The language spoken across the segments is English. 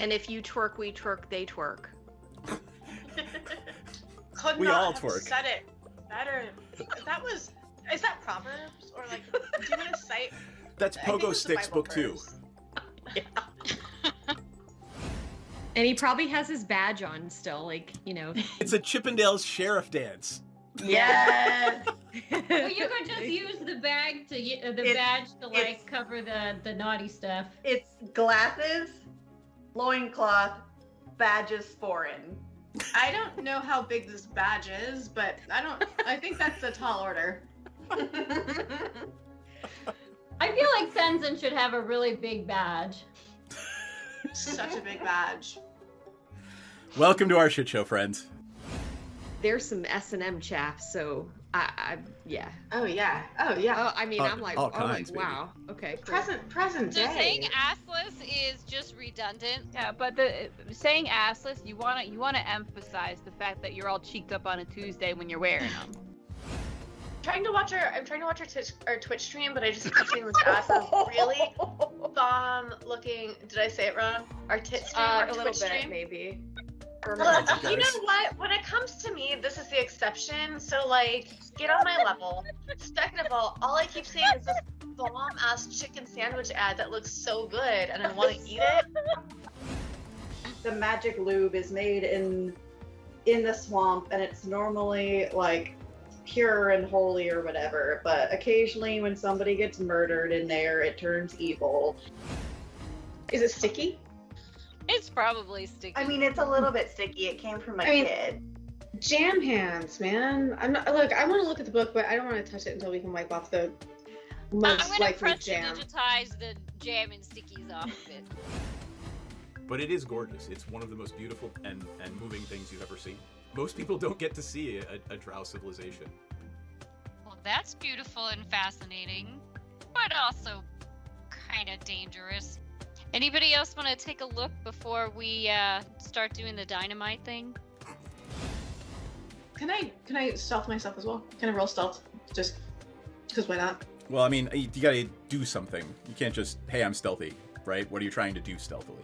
And if you twerk, we twerk, they twerk. Could We not all have twerk. said it better. Is that Proverbs? Or like, do you want to cite? That's I think Pogo it's the Sticks Bible book 2. verse. And he probably has his badge on still, like, you know. It's a Chippendales sheriff dance. Yes. Well, you could just use the bag to badge to like cover the naughty stuff. It's glasses, loincloth, badges foreign. I don't know how big this badge is, but I think that's a tall order. I feel like Sensen should have a really big badge. Such a big badge. Welcome to our shit show, friends. There's some S&M chaff, so yeah. Oh yeah. Oh yeah. Oh, I mean, I'm like, all kinds, wow. Okay. Cool. Present So day. saying assless is just redundant. Yeah, but saying assless, you wanna emphasize the fact that you're all cheeked up on a Tuesday when you're wearing them. I'm trying to watch our Twitch stream, but I just keep seeing this ass is really bomb looking. Did I say it wrong? Our tit stream, our A little Twitch bit, stream. maybe. You know what? When it comes to me, this is the exception. So like, get on my level. Second of all I keep seeing is this bomb ass chicken sandwich ad that looks so good, and I want to eat it. The magic lube is made in the swamp, and it's normally like pure and holy or whatever, but occasionally when somebody gets murdered in there, it turns evil. Is it sticky? It's probably sticky. I mean, it's a little bit sticky. It came from a kid. Jam hands, man. I'm not. Look, I want to look at the book, but I don't want to touch it until we can wipe off the most I'm gonna likely press jam. digitize the jam and stickies off of it. But it is gorgeous. It's one of the most beautiful and moving things you've ever seen. Most people don't get to see a drow civilization. Well, that's beautiful and fascinating, but also kind of dangerous. Anybody else want to take a look before we start doing the dynamite thing? Can I stealth myself as well? Can I roll stealth? Just because why not? Well, I mean, you gotta do something. You can't just, hey, I'm stealthy, right? What are you trying to do stealthily?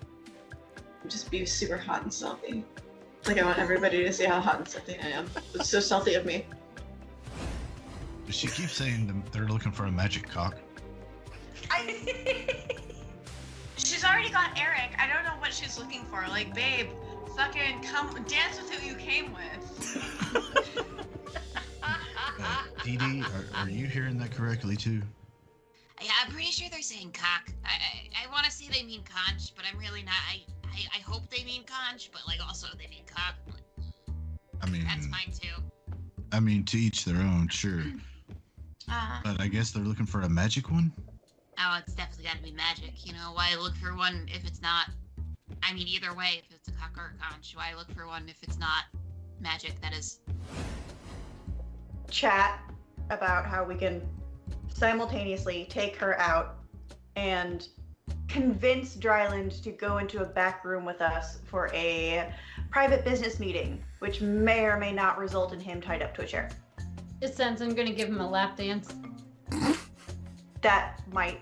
Just be super hot and stealthy. Like I want everybody to see how hot and stealthy I am. It's so stealthy of me. She keeps saying they're looking for a magic cock. She's already got Eric. I don't know what she's looking for. Like, babe, fucking come dance with who you came with. Dee Dee, are you hearing that correctly too? Yeah, I'm pretty sure they're saying cock. I want to say they mean conch, but I'm really not. I hope they mean conch, but like also they mean cock. I mean, That's fine too. I mean, to each their own, sure. But I guess they're looking for a magic one? Oh, it's definitely got to be magic. You know, why look for one if it's not? I mean, either way, if it's a cock or a conch, why look for one if it's not magic? That is. Chat about how we can simultaneously take her out and convince Dryland to go into a back room with us for a private business meeting, which may or may not result in him tied up to a chair. It sense I'm gonna give him a lap dance. That might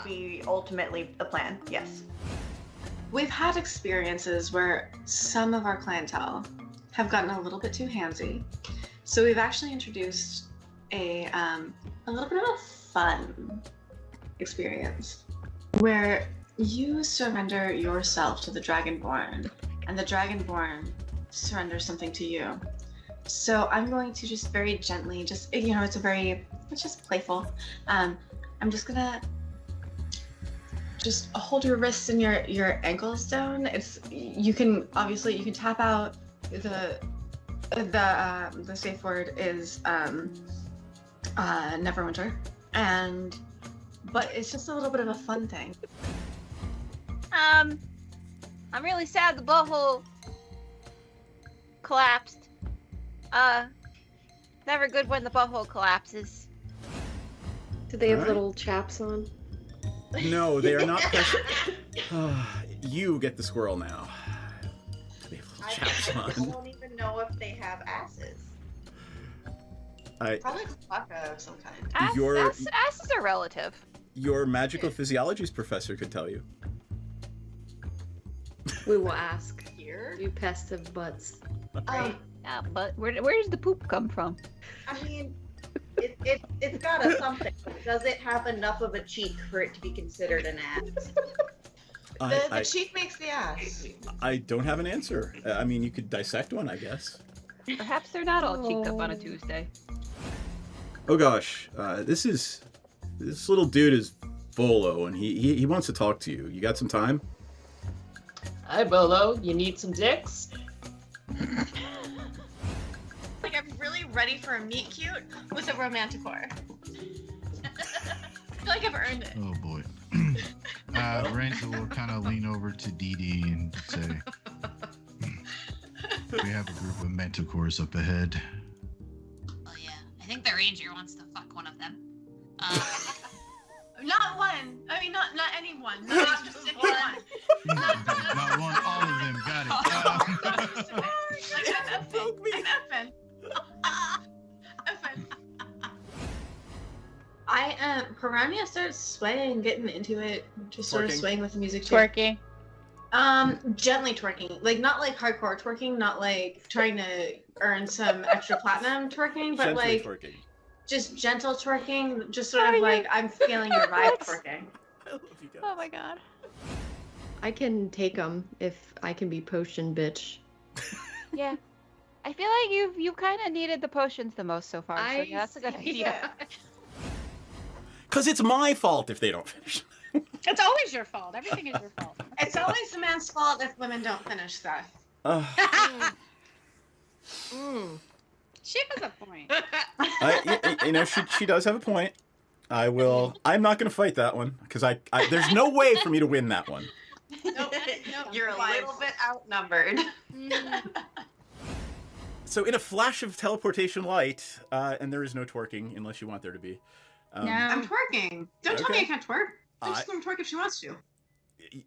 be ultimately the plan, yes. We've had experiences where some of our clientele have gotten a little bit too handsy. So we've actually introduced a little bit of a fun experience where you surrender yourself to the Dragonborn and the Dragonborn surrenders something to you. So I'm going to just very gently, it's just playful. I'm just gonna just hold your wrists and your ankles down. You can tap out. The safe word is Neverwinter, but it's just a little bit of a fun thing. I'm really sad the butthole collapsed. Never good when the butthole collapses. Do they have Alright. little chaps on? No, they are not precious. You get the squirrel now. They have little chaps I on. don't even know if they have asses. Probably Klaka of some kind. Asses are relative. Your magical physiologies professor could tell you. We will ask. Here? Do pests have butts? Yeah, but where does the poop come from? I mean, it's got a something. Does it have enough of a cheek for it to be considered an ass? The cheek makes the ass. I don't have an answer. I mean, you could dissect one, I guess. Perhaps they're not all cheeked up on a Tuesday. Oh gosh, this little dude is Volo, and he wants to talk to you. You got some time? Hi, Bolo. You need some dicks? Like, I'm really ready for a meet cute with a romanticore. I feel like I've earned it. Oh boy. Renzo will kind of lean over to Dee Dee and say, we have a group of manticores up ahead. Oh yeah, I think the ranger wants to fuck one of them. Not one. I mean, not anyone. Not just anyone. Not one, all of them. Got it. I'm effing. Piranha starts swaying, getting into it, just sort of Twerking? swaying with the music too. Twerking. Gently twerking, like not like hardcore twerking, not like trying to earn some extra platinum twerking, but Gently like twerking. just gentle twerking, just sort of like I'm feeling your vibe twerking. I love you guys. Oh my god. I can take them if I can be potion bitch. Yeah. I feel like you've kind of needed the potions the most so far. So yeah, that's a good idea. Cause it's my fault if they don't finish. It's always your fault. Everything is your fault. It's always the man's fault if women don't finish stuff. She has a point. She does have a point. I'm not gonna fight that one because I there's no way for me to win that one. Nope. You're a little bit outnumbered. So in a flash of teleportation light, and there is no twerking unless you want there to be. I'm twerking. Don't tell me I can't twerk. I'm just I- gonna twerk if she wants to.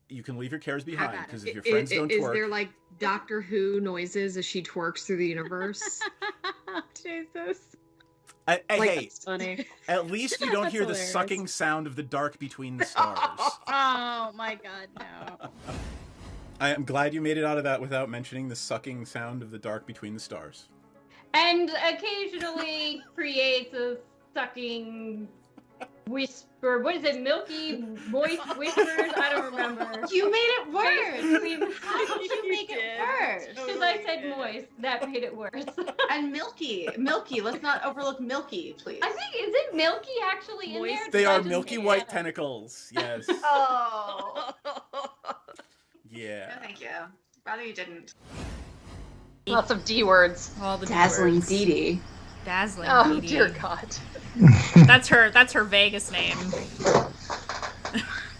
You can leave your cares behind because if your I- friends don't is twerk, there like Doctor Who noises as she twerks through the universe? Jesus. Hey, That's funny. at least you don't That's hear the hilarious. sucking sound of the dark between the stars. Oh my god, no. I am glad you made it out of that without mentioning the sucking sound of the dark between the stars. And occasionally creates a sucking whisper. What is it? Milky moist whispers? I don't remember. You made it worse. Between- How did you make it worse? Because I said moist. That made it worse. And milky. Let's not overlook milky, please. I think, is it milky actually in there? They Did I are just milky make it white up? tentacles. Yes. Oh. Yeah. No, thank you. Rather you didn't. Lots of D words. All the Dazzling words. Dee Dee. Dazzling Oh Dee Dee. dear God. That's her Vegas name.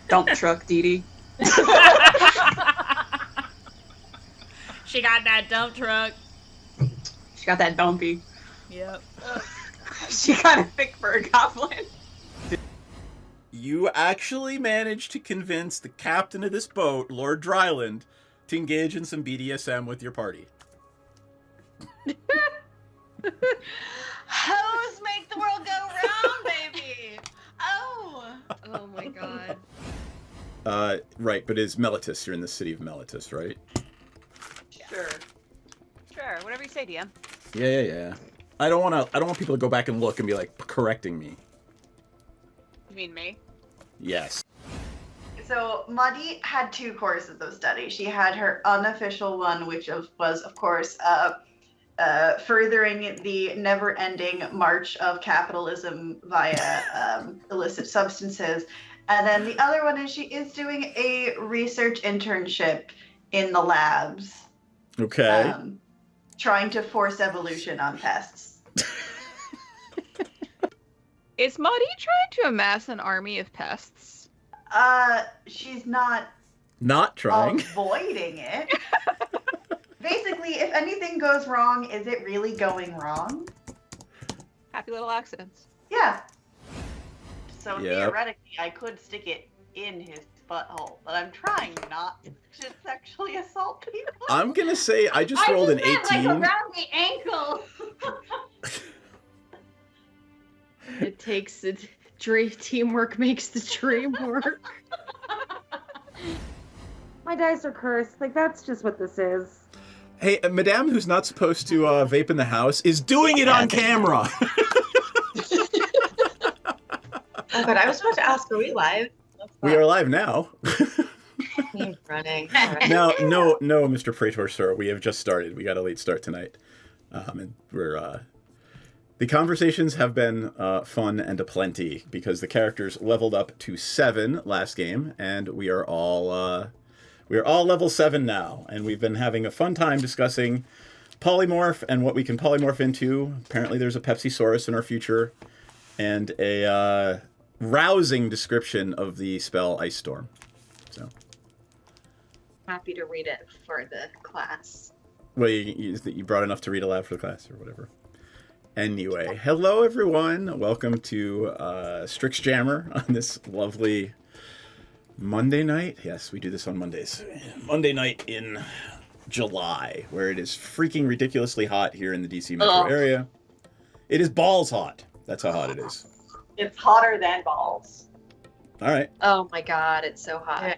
Dump truck Dee Dee. She got that dump truck. She got that dumpy. Yep. She kind of thick for a goblin. You actually managed to convince the captain of this boat, Lord Dryland, to engage in some BDSM with your party. Hoes make the world go round, baby. Oh. Oh my god. Right, but is Melitus? You're in the city of Melitus, right? Sure. Sure. Whatever you say, DM. Yeah. I don't want people to go back and look and be like correcting me. You mean me? Yes. So Muddy had 2 courses of study. She had her unofficial one, which was, of course, furthering the never-ending march of capitalism via illicit substances. And then the other one is she is doing a research internship in the labs. Okay. Trying to force evolution on pests. Is Maudie trying to amass an army of pests? She's not trying. avoiding it. Basically, if anything goes wrong, is it really going wrong? Happy little accidents. Yeah. So Yep. theoretically, I could stick it in his butthole, but I'm trying not to sexually assault people. I'm gonna say I just rolled an 18. Like around the ankle. It takes it. Teamwork makes the dream work. My my dice are cursed. Like, that's just what this is. Hey, Madame, who's not supposed to vape in the house, is doing it on camera. Oh, but I was about to ask, are we live? We are live now. He's running. No, Mr. Praetor, sir. We have just started. We got a late start tonight. And we're... The conversations have been fun and aplenty because the characters leveled up to 7 last game, and we are all level 7 now. And we've been having a fun time discussing polymorph and what we can polymorph into. Apparently there's a Pepsi-saurus in our future, and a rousing description of the spell Ice Storm. So Happy to read it for the class. well, you brought enough to read aloud for the class or whatever. Anyway, hello everyone. Welcome to Strixjammer on this lovely Monday night. Yes, we do this on Mondays. Monday night in July, where it is freaking ridiculously hot here in the DC metro area. It is balls hot. That's how hot it is. It's hotter than balls. All right. Oh my god, it's so hot. Yeah.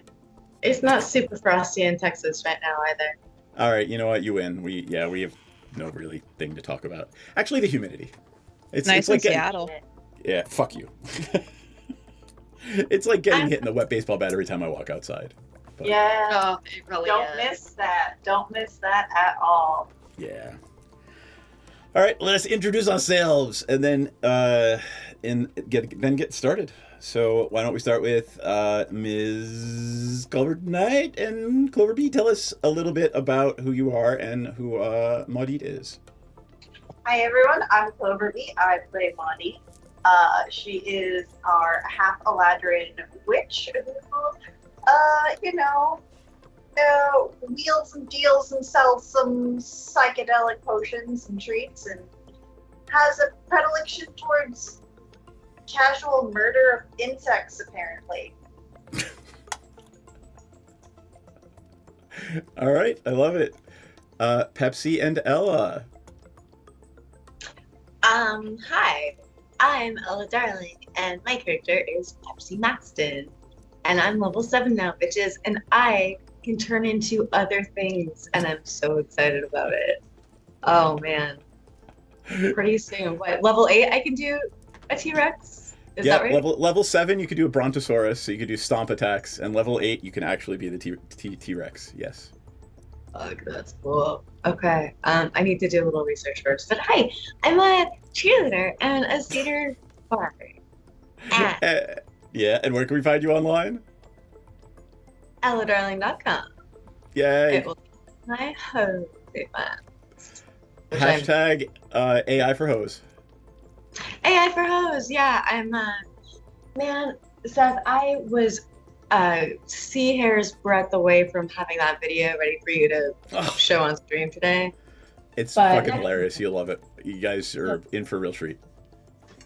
It's not super frosty in Texas right now either. All right, you know what? You win. We have no really thing to talk about. Actually, the humidity. It's nice it's like in Seattle. Yeah, fuck you. It's like getting hit in the wet baseball bat every time I walk outside. But, Yeah. Oh, it really Don't miss that. Don't miss that at all. yeah. All right, let us introduce ourselves and then get started. So why don't we start with Ms. Clover Knight and Clover B. Tell us a little bit about who you are and who Maudit is. Hi everyone, I'm Clover B. I play Maudie. She is our half Eladrin witch who, wheels and deals and sells some psychedelic potions and treats, and has a predilection towards casual murder of insects, apparently. All right, I love it. Pepsi and Ella. Hi. I'm Ella Darling, and my character is Pepsi Maxton. And I'm level 7 now, bitches, and I can turn into other things, and I'm so excited about it. Oh, man. Pretty soon. What, level 8 I can do a T-Rex? Is that right? Level 7 you could do a Brontosaurus, so you could do stomp attacks, and level 8 you can actually be the T-Rex, yes. Fuck, that's cool. Okay, I need to do a little research first. But hi, I'm a cheerleader and a skater bar. Yeah, and where can we find you online? EllaDarling.com. Yay. It will be my hose. Hashtag AI for hose. AI for hose, yeah. I'm, man, Seth, I was sea hair's breadth away from having that video ready for you to show on stream today. It's fucking hilarious. You'll love it. You guys are in for a real treat.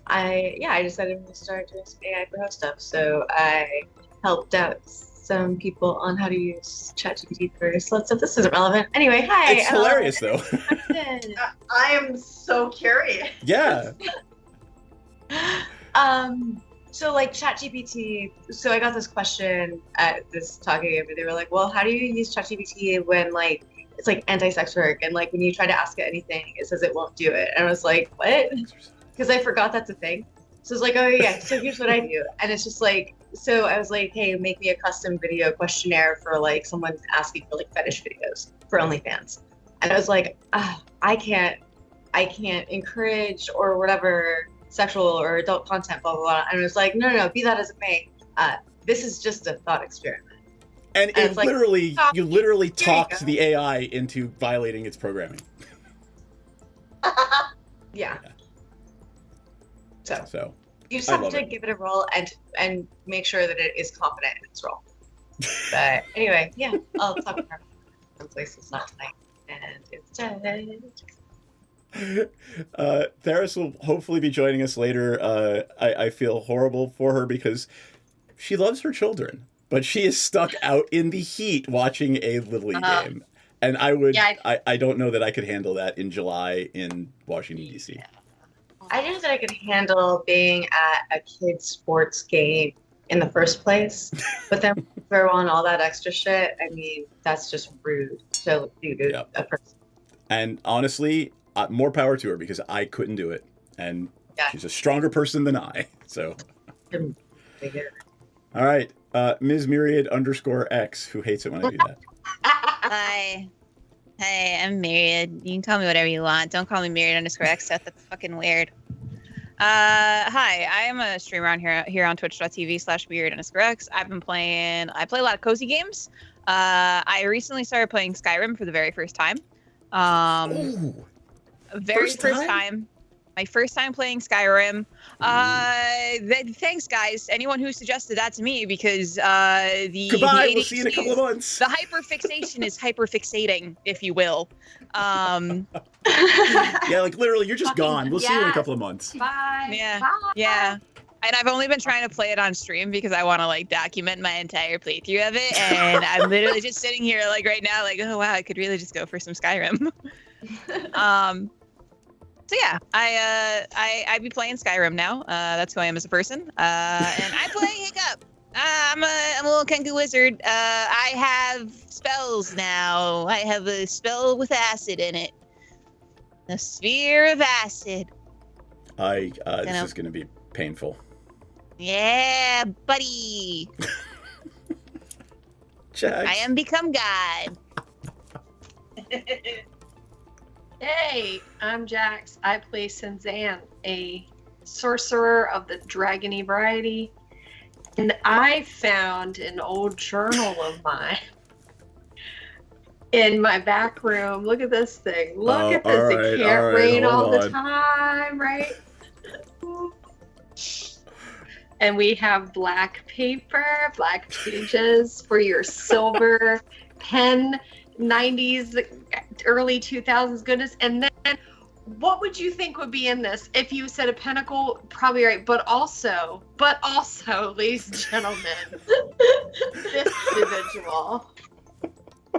I decided to start doing some AI for host stuff, so I helped out some people on how to use ChatGPT for slut stuff. This isn't relevant. Anyway, hi. It's hilarious, though. I am so curious. Yeah. So like ChatGPT, so I got this question at this talking event. They were like, well, how do you use ChatGPT when like it's like anti-sex work, and like when you try to ask it anything, it says it won't do it. And I was like, what? Because I forgot that's a thing. So it's like, oh yeah, so here's what I do. And it's just like, so I was like, hey, make me a custom video questionnaire for like someone asking for like fetish videos for OnlyFans. And I was like, I can't encourage or whatever sexual or adult content, blah, blah, blah. And it was like, no, be that as it may. This is just a thought experiment. And it like, literally, you literally talked the AI into violating its programming. Yeah. So you just I have love to it. give it a roll and make sure that it is confident in its role. But anyway, yeah, I'll talk about some places not tonight. And it's dead. Theris will hopefully be joining us later. I feel horrible for her because she loves her children, but she is stuck out in the heat watching a Little League game. And I don't know that I could handle that in July in Washington, D.C. Yeah. I didn't know that I could handle being at a kid's sports game in the first place, but then throw on all that extra shit, I mean, that's just rude to do to a person. And honestly, more power to her because I couldn't do it. And she's a stronger person than I. So. All right. Ms. Myriad _X, who hates it when I do that. Hi. Hey, I'm Myriad. You can call me whatever you want. Don't call me Myriad _X, Seth. That's fucking weird. Hi, I am a streamer on here on twitch.tv/Myriad _X. I play a lot of cozy games. I recently started playing Skyrim for the very first time. First time. My first time playing Skyrim. Thanks, guys. Anyone who suggested that to me, because Goodbye, we'll see you in a couple of months. The hyperfixation is hyperfixating, if you will. Yeah, like literally, you're just gone. We'll see you in a couple of months. Bye. Yeah. Bye. Yeah. And I've only been trying to play it on stream because I want to like document my entire playthrough of it. And I'm literally just sitting here like right now, like, oh wow, I could really just go for some Skyrim. So yeah, I be playing Skyrim now. That's who I am as a person. And I play Hiccup. I'm a little Kenku wizard. I have spells now. I have a spell with acid in it. A sphere of acid. This is gonna be painful. Yeah, buddy. Jax. I am become God. Hey, I'm Jax. I play Senzan, a sorcerer of the dragony variety. And I found an old journal of mine in my back room. Look at this thing. Look at this. It can't rain all the time, right? And we have black paper, black pages for your silver pen, 90s, early 2000s goodness. And then what would you think would be in this? If you said a pentacle, probably right. But also, ladies and gentlemen,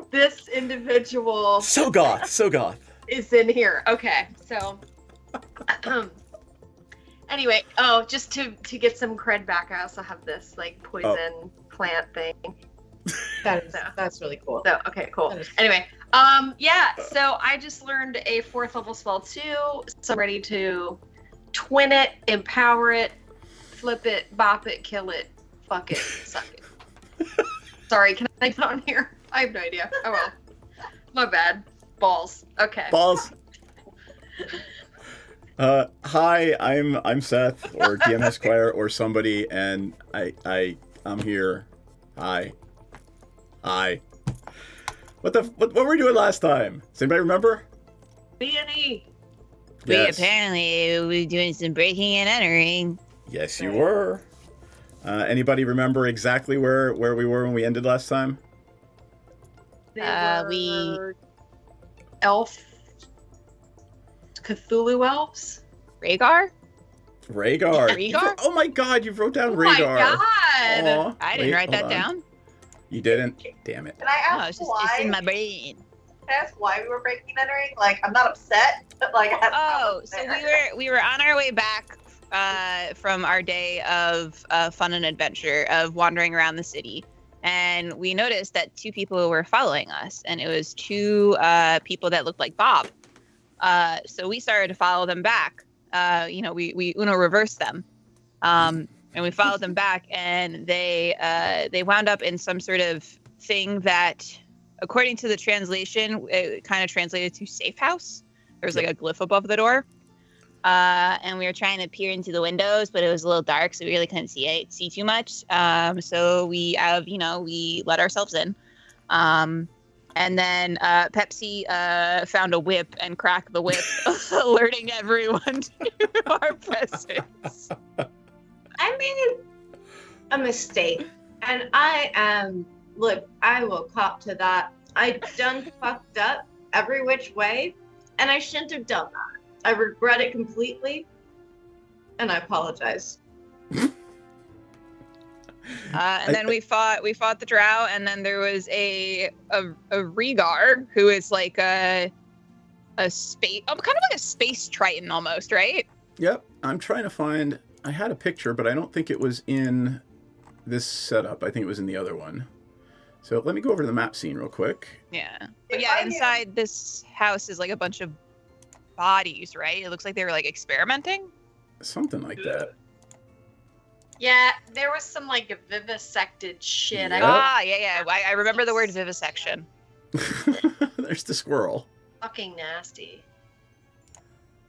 this individual. So goth. Is in here. Okay, so. Anyway, just to get some cred back, I also have this like poison plant thing. That's really cool. So okay, cool. Anyway, so I just learned a 4th level spell too. So I'm ready to twin it, empower it, flip it, bop it, kill it, fuck it, suck it. Sorry, can I put on here? I have no idea. Oh well. My bad. Balls. Okay. Balls. Hi, I'm Seth or DM Esquire or somebody, and I'm here. Hi. What were we doing last time? Does anybody remember? B&E. Yes. We were doing some breaking and entering. Yes, you were. Anybody remember exactly where we were when we ended last time? We elf Cthulhu elves. Rhaegar. Rhaegar. Oh my God! You wrote down Rhaegar. Oh my God! Aw, I didn't write that down. You didn't? Damn it. Can I ask it's in my brain. Can I ask why we were breaking and entering? Like, I'm not upset, but like, so we were on our way back from our day of fun and adventure of wandering around the city, and we noticed that 2 people were following us, and it was 2 people that looked like Bob. So we started to follow them back. We Uno reversed them, and we followed them back, and they wound up in some sort of thing that, according to the translation, it kind of translated to safe house. There was like a glyph above the door, and we were trying to peer into the windows, but it was a little dark, so we really couldn't see too much. So we let ourselves in. And then Pepsi found a whip and cracked the whip, alerting everyone to our presence. I made a mistake, and look, I will cop to that. I done fucked up every which way, and I shouldn't have done that. I regret it completely, and I apologize. And then we fought the drow, and then there was a Rhaegar who is like a space, kind of like a space triton almost, right? Yep. I'm trying to find. I had a picture, but I don't think it was in this setup. I think it was in the other one. So let me go over to the map scene real quick. Yeah. But yeah, inside this house is like a bunch of bodies, right? It looks like they were like experimenting. Something like that. Yeah, there was some like vivisected shit. Yep. Yeah. I remember the word vivisection. There's the squirrel. Fucking nasty.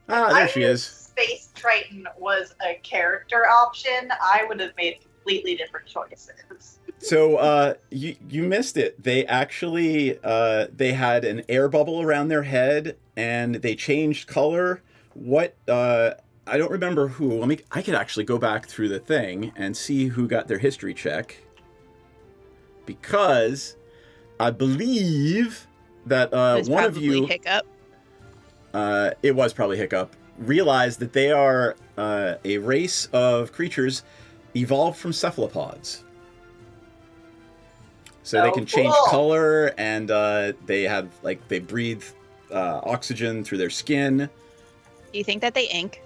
There she is. Space Triton was a character option, I would have made completely different choices. So you missed it. They actually they had an air bubble around their head and they changed color. What I don't remember who. I could actually go back through the thing and see who got their history check. Because I believe that one of you Hiccup. It was probably Hiccup. Realized that they are a race of creatures evolved from cephalopods. So they can change color, and they breathe oxygen through their skin. Do you think that they ink?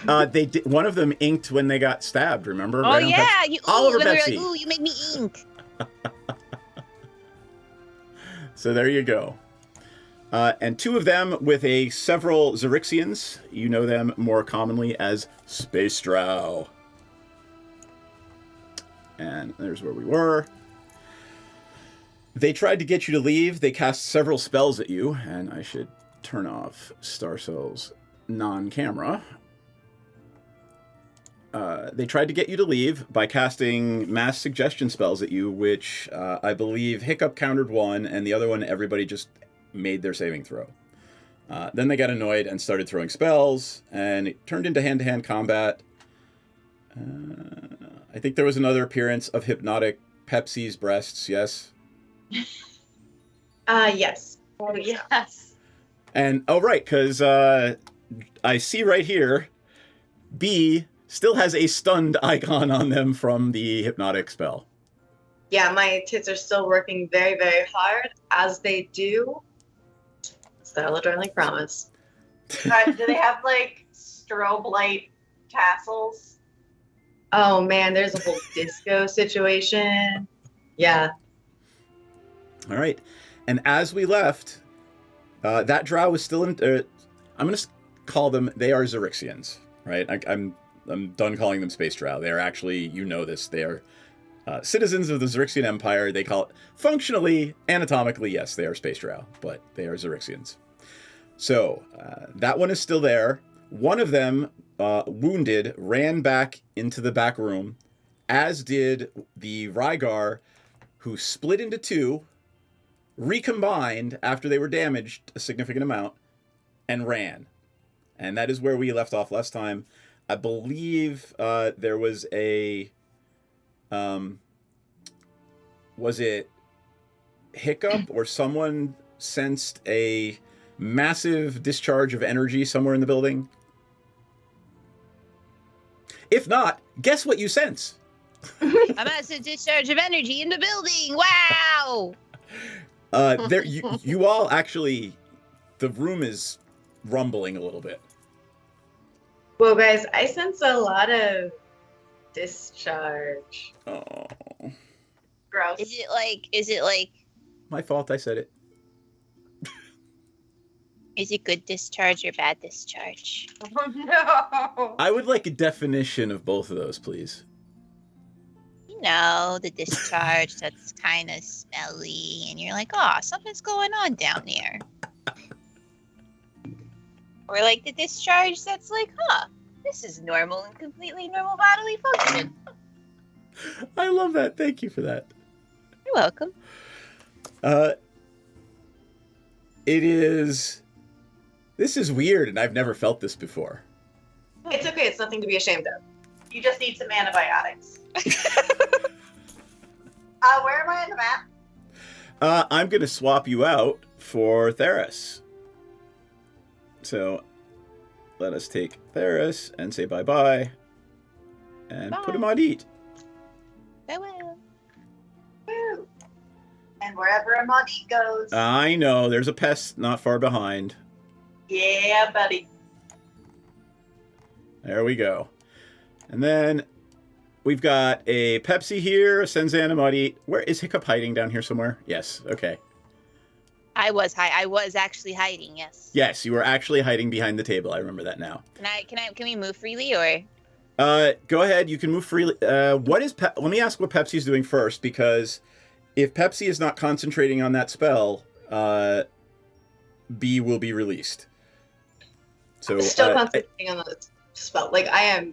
They did, one of them inked when they got stabbed. Remember? Oh right yeah, all over when they were Betsy. like, "Ooh, you make me ink." So there you go. And two of them with several Xerixians. You know them more commonly as Space Drow. And there's where we were. They tried to get you to leave. They cast several spells at you. And I should turn off Starcell's non-camera. They tried to get you to leave by casting mass suggestion spells at you, which I believe Hiccup countered one, and the other one everybody just made their saving throw. Then they got annoyed and started throwing spells, and it turned into hand-to-hand combat. I think there was another appearance of hypnotic Pepsi's breasts, yes? Yes. Oh, yes. And, oh, right, because I see right here, B still has a stunned icon on them from the hypnotic spell. Yeah, my tits are still working very, very hard, as they do. Stella Darling promise. Do they have like strobe light tassels? Oh man, there's a whole disco situation. Yeah. All right. And as we left, that drow was still in... I'm going to call them... They are Xerixians, right? I'm done calling them Space Drow. They are actually... You know this. They are citizens of the Xerixian Empire. They call it... Functionally, anatomically, yes, they are Space Drow. But they are Xerixians. So, that one is still there. One of them, wounded, ran back into the back room, as did the Rygar, who split into two, recombined after they were damaged a significant amount, and ran. And that is where we left off last time. I believe there was a... was it Hiccup or someone sensed a massive discharge of energy somewhere in the building? If not, guess what you sense? A massive discharge of energy in the building. Wow! There, you all actually, the room is rumbling a little bit. Well, guys, I sense a lot of discharge. Oh. Gross. Is it like My fault, I said it. is it good discharge or bad discharge? Oh no! I would like a definition of both of those, please. You know, the discharge that's kind of smelly, and you're like, oh, something's going on down there. Or like the discharge that's like, huh, this is normal and completely normal bodily function. I love that. Thank you for that. You're welcome. This is weird, and I've never felt this before. It's okay. It's nothing to be ashamed of. You just need some antibiotics. Where am I on the map? I'm going to swap you out for Theris. So, let us take Theris and say bye-bye. And put him on eat. Farewell. Woo. And wherever Amadi goes. I know, there's a pest not far behind. Yeah, buddy. There we go. And then we've got a Pepsi here, a Senzan, a Muddy. Where is Hiccup hiding down here somewhere? Yes. Okay. I was actually hiding. Yes. Yes, you were actually hiding behind the table. I remember that now. Can we move freely or? Go ahead. You can move freely. Let me ask what Pepsi's doing first, because if Pepsi is not concentrating on that spell, B will be released. So I'm still concentrating on the spell. Like I'm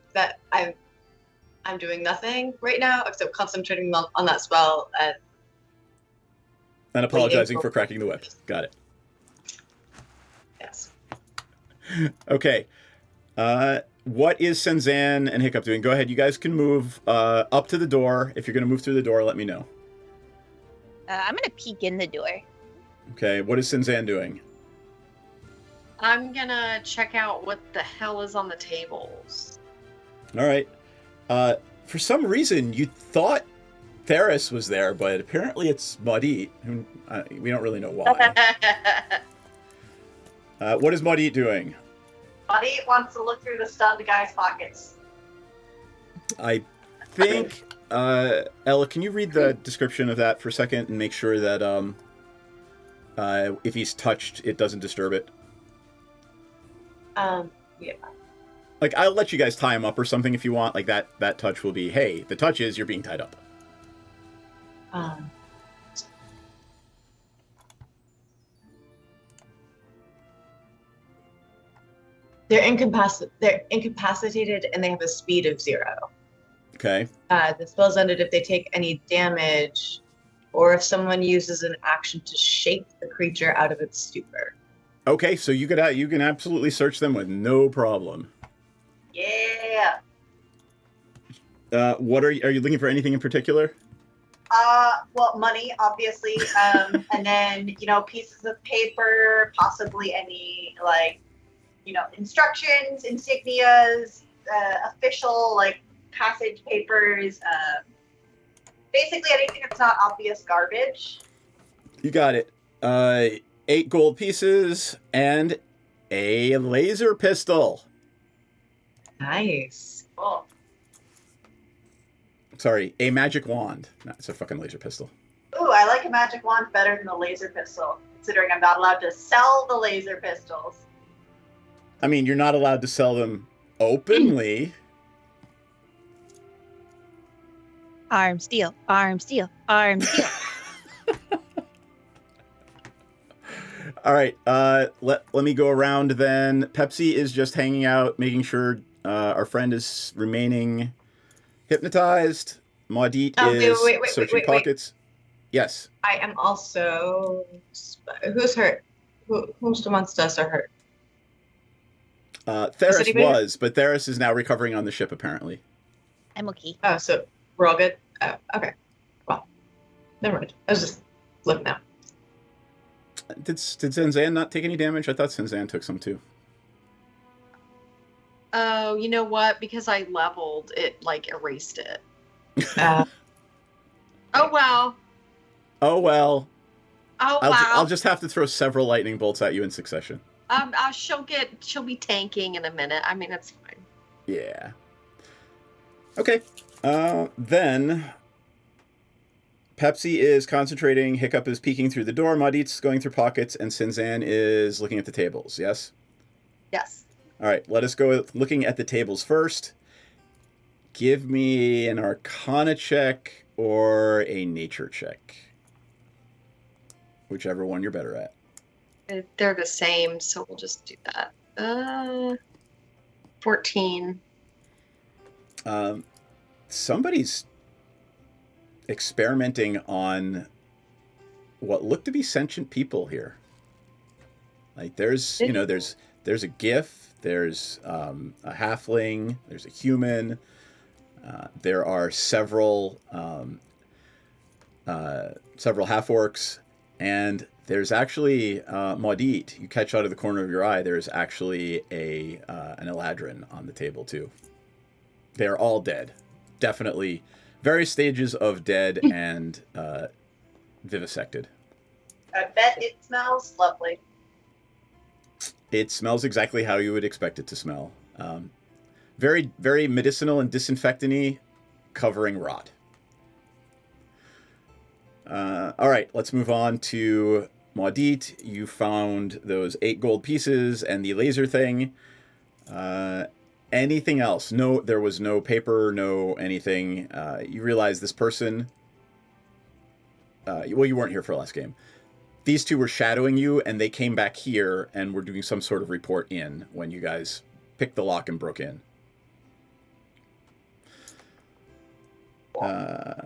doing nothing right now except concentrating on that spell and apologizing for cracking the whip. Got it. Yes. Okay. What is Senzan and Hiccup doing? Go ahead. You guys can move up to the door. If you're going to move through the door, let me know. I'm going to peek in the door. Okay. What is Senzan doing? I'm gonna check out what the hell is on the tables. All right. For some reason, you thought Theris was there, but apparently it's Muddy. We don't really know why. What is Muddy doing? Muddy wants to look through the stunned guy's pockets. I think, Ella, can you read the description of that for a second and make sure that if he's touched, it doesn't disturb it? Yeah. Like, I'll let you guys tie him up or something if you want. Like, that touch will be, hey, the touch is you're being tied up. They're incapacitated and they have a speed of 0. Okay. The spell's ended if they take any damage, or if someone uses an action to shake the creature out of its stupor. Okay, so you can absolutely search them with no problem. Yeah. What are you looking for? Anything in particular? Well, money, obviously, and then pieces of paper, possibly any instructions, insignias, official passage papers, basically anything that's not obvious garbage. You got it. 8 gold pieces and a laser pistol. Nice. Cool. Sorry, a magic wand. No, it's a fucking laser pistol. Ooh, I like a magic wand better than the laser pistol, considering I'm not allowed to sell the laser pistols. I mean, you're not allowed to sell them openly. Arm steel, arm steel, arm steel. All right, let me go around then. Pepsi is just hanging out, making sure our friend is remaining hypnotized. Maudit is searching pockets. Yes. I am also... Who's hurt? Who's amongst us are hurt? Theris was, but Theris is now recovering on the ship, apparently. I'm okay. Oh, so we're all good? Oh, okay. Well, never mind. I was just looking out. Did Senzan not take any damage? I thought Senzan took some too. Oh, you know what? Because I leveled, it erased it. Oh well. Oh well. Oh wow. I'll just have to throw several lightning bolts at you in succession. She'll be tanking in a minute. I mean, that's fine. Yeah. Okay. Then Pepsi is concentrating, Hiccup is peeking through the door, Maudit's going through pockets, and Senzan is looking at the tables, yes? Yes. All right, let us go looking at the tables first. Give me an Arcana check or a Nature check. Whichever one you're better at. They're the same, so we'll just do that. 14. Somebody's experimenting on what look to be sentient people here. Like there's a GIF, there's a halfling, there's a human, there are several half-orcs, and there's actually Maudit. You catch out of the corner of your eye, there's actually an Eladrin on the table too. They're all dead. Definitely various stages of dead and vivisected. I bet it smells lovely. It smells exactly how you would expect it to smell. Very, very medicinal and disinfectant-y, covering rot. All right, let's move on to Maudit. You found those 8 gold pieces and the laser thing. Anything else? No, there was no paper, no anything. You realize this person... well, you weren't here for last game. These two were shadowing you, and they came back here and were doing some sort of report in when you guys picked the lock and broke in.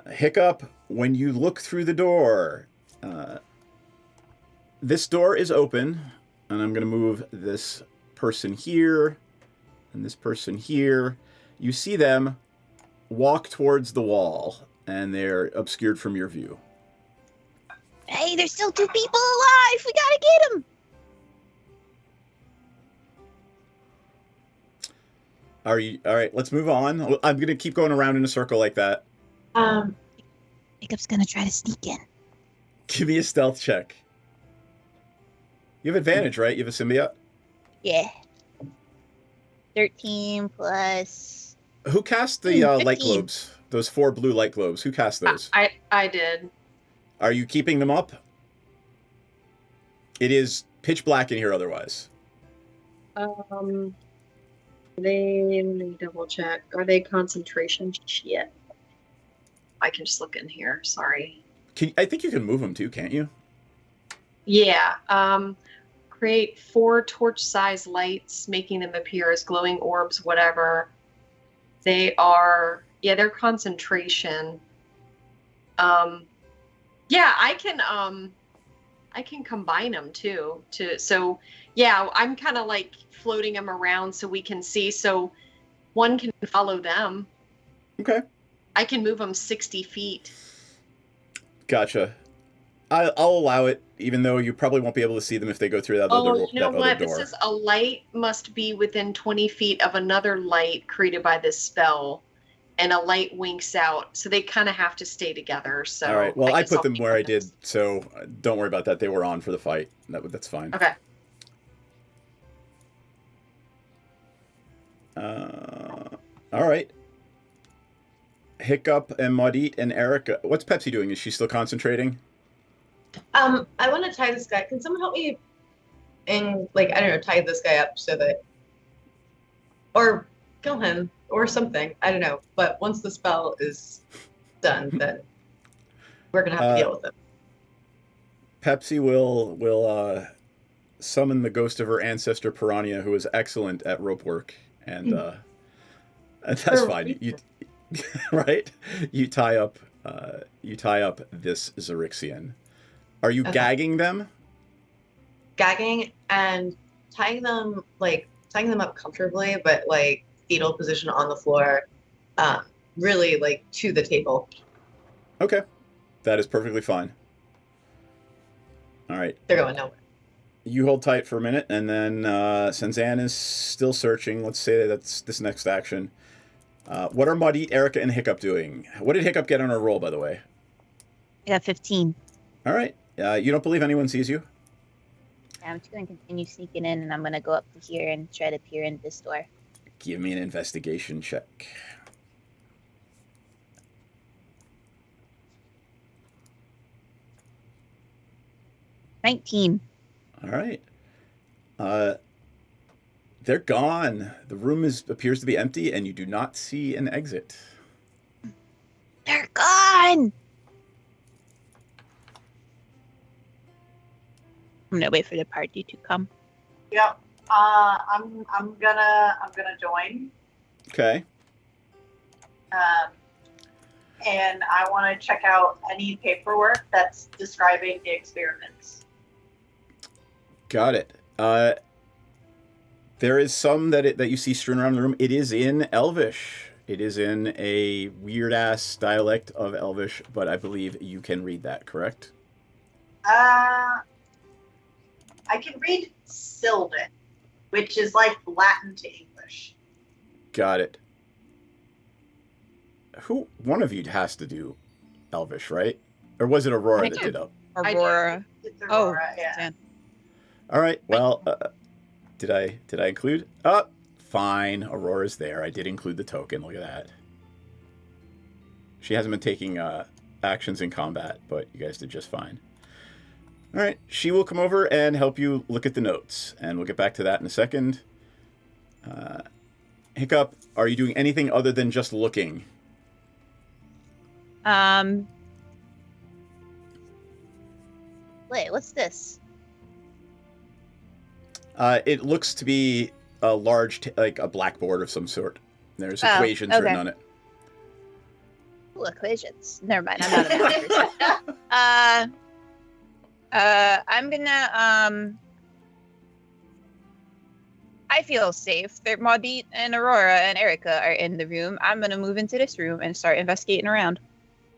Hiccup, when you look through the door, this door is open, and I'm going to move this person here and this person here. You see them walk towards the wall, and they're obscured from your view. Hey, there's still 2 people alive. We gotta get them. Are you all right? Let's move on. I'm gonna keep going around in a circle like that. Hiccup's gonna try to sneak in. Give me a stealth check. You have advantage, right? You have a symbiote. Yeah. 13 plus. Who cast the light globes? Those 4 blue light globes. Who cast those? I did. Are you keeping them up? It is pitch black in here otherwise. Let me double check. Are they concentration? Shit. I can just look in here. Sorry. I think you can move them too, can't you? Yeah. Create 4 torch-sized lights, making them appear as glowing orbs, whatever. They are... Yeah, they're concentration. Yeah, I can combine them too. So yeah, I'm kind of like floating them around so we can see. So one can follow them. Okay. I can move them 60 feet. Gotcha. I'll allow it, even though you probably won't be able to see them if they go through that other door. You know what? This is a light must be within 20 feet of another light created by this spell. And a light winks out, so they kind of have to stay together. So all right. Well, I put them where I did, so don't worry about that. They were on for the fight. That's fine. Okay. All right. Hiccup and Maudit and Erica. What's Pepsi doing? Is she still concentrating? I want to tie this guy. Can someone help me? And like, I don't know, tie this guy up so that, or kill him. Or something. I don't know. But once the spell is done, then we're going to have to deal with it. Pepsi will summon the ghost of her ancestor Piranha, who is excellent at rope work. And that's fine. You right? You tie up this Xerixian. Are you gagging them? Gagging and tying them up comfortably, but like fetal position on the floor, really like to the table. Okay, that is perfectly fine. All right, they're going nowhere. You hold tight for a minute, and then since Anne is still searching, let's say that's this next action. What are Maudit, Erica, and Hiccup doing? What did Hiccup get on her roll, by the way? I got 15. All right, you don't believe anyone sees you? Yeah, I'm just going to continue sneaking in, and I'm going to go up to here and try to peer in this door. Give me an investigation check. $19. All right. They're gone. The room appears to be empty, and you do not see an exit. They're gone. I'm gonna wait for the party to come. Yep. I'm gonna join. Okay. And I want to check out any paperwork that's describing the experiments. Got it. There is some that you see strewn around the room. It is in Elvish. It is in a weird-ass dialect of Elvish, but I believe you can read that, correct? I can read Sylvan, which is like Latin to English. Got it. One of you has to do Elvish, right? Or was it Aurora that did it? Aurora. It's Aurora, yeah. All right. Well, did I include? Fine. Aurora's there. I did include the token. Look at that. She hasn't been taking actions in combat, but you guys did just fine. All right, she will come over and help you look at the notes, and we'll get back to that in a second. Hiccup, are you doing anything other than just looking? Wait, what's this? It looks to be a large, like a blackboard of some sort. There's equations written on it. Ooh, equations. Never mind, I'm not a math person. I'm gonna, I feel safe. Maudit and Aurora and Erica are in the room. I'm gonna move into this room and start investigating around.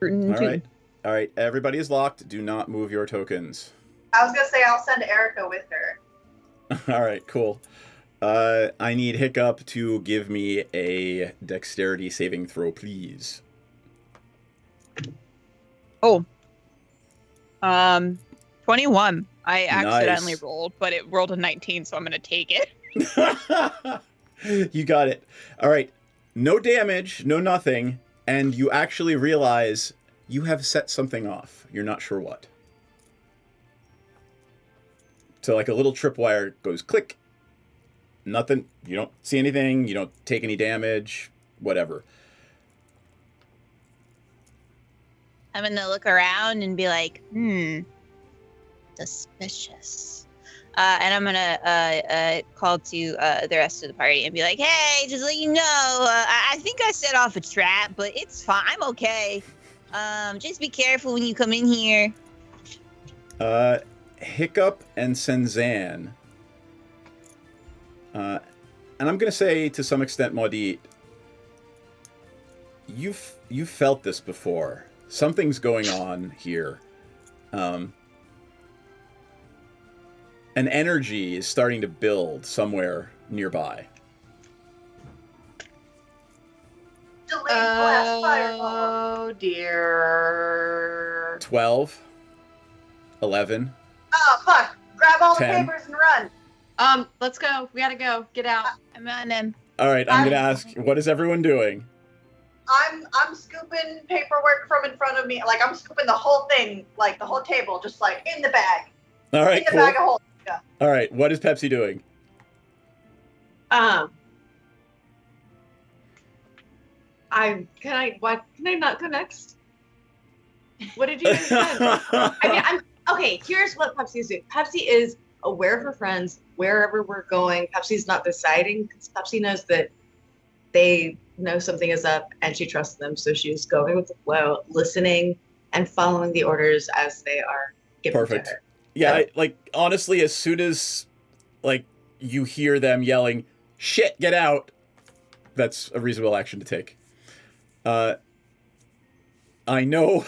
All right, everybody is locked. Do not move your tokens. I was gonna say I'll send Erica with her. All right, cool. I need Hiccup to give me a dexterity saving throw, please. Oh. 21. I accidentally Nice. rolled, but it rolled a 19, so I'm gonna take it. You got it. All right. No damage, no nothing, and you actually realize you have set something off. You're not sure what. So like a little tripwire goes click. Nothing. You don't see anything. You don't take any damage. Whatever. I'm gonna look around and be like, suspicious. And I'm gonna call to the rest of the party and be like, hey, just let you know, I think I set off a trap, but it's fine. I'm okay. Just be careful when you come in here. Hiccup and Senzan. And I'm gonna say to some extent, Maudit, you've felt this before. Something's going on here. An energy is starting to build somewhere nearby. Delayed blast fireball. Oh dear. 12. 11. Oh fuck! Grab all the 10. papers and run. Let's go. We gotta go. Get out. I'm on them. All right, I'm gonna ask, what is everyone doing? I'm scooping paperwork from in front of me. Like I'm scooping the whole thing, like the whole table, just like in the bag. All right, In the cool. bag of holding stuff. All right, what is Pepsi doing? Can I not go next? What did you just say? I mean, okay, here's what Pepsi is doing. Pepsi is aware of her friends wherever we're going. Pepsi's not deciding because Pepsi knows that they know something is up and she trusts them. So she's going with the flow, listening and following the orders as they are given Perfect. to her. Yeah, honestly, as soon as you hear them yelling, "Shit, get out!" that's a reasonable action to take. I know,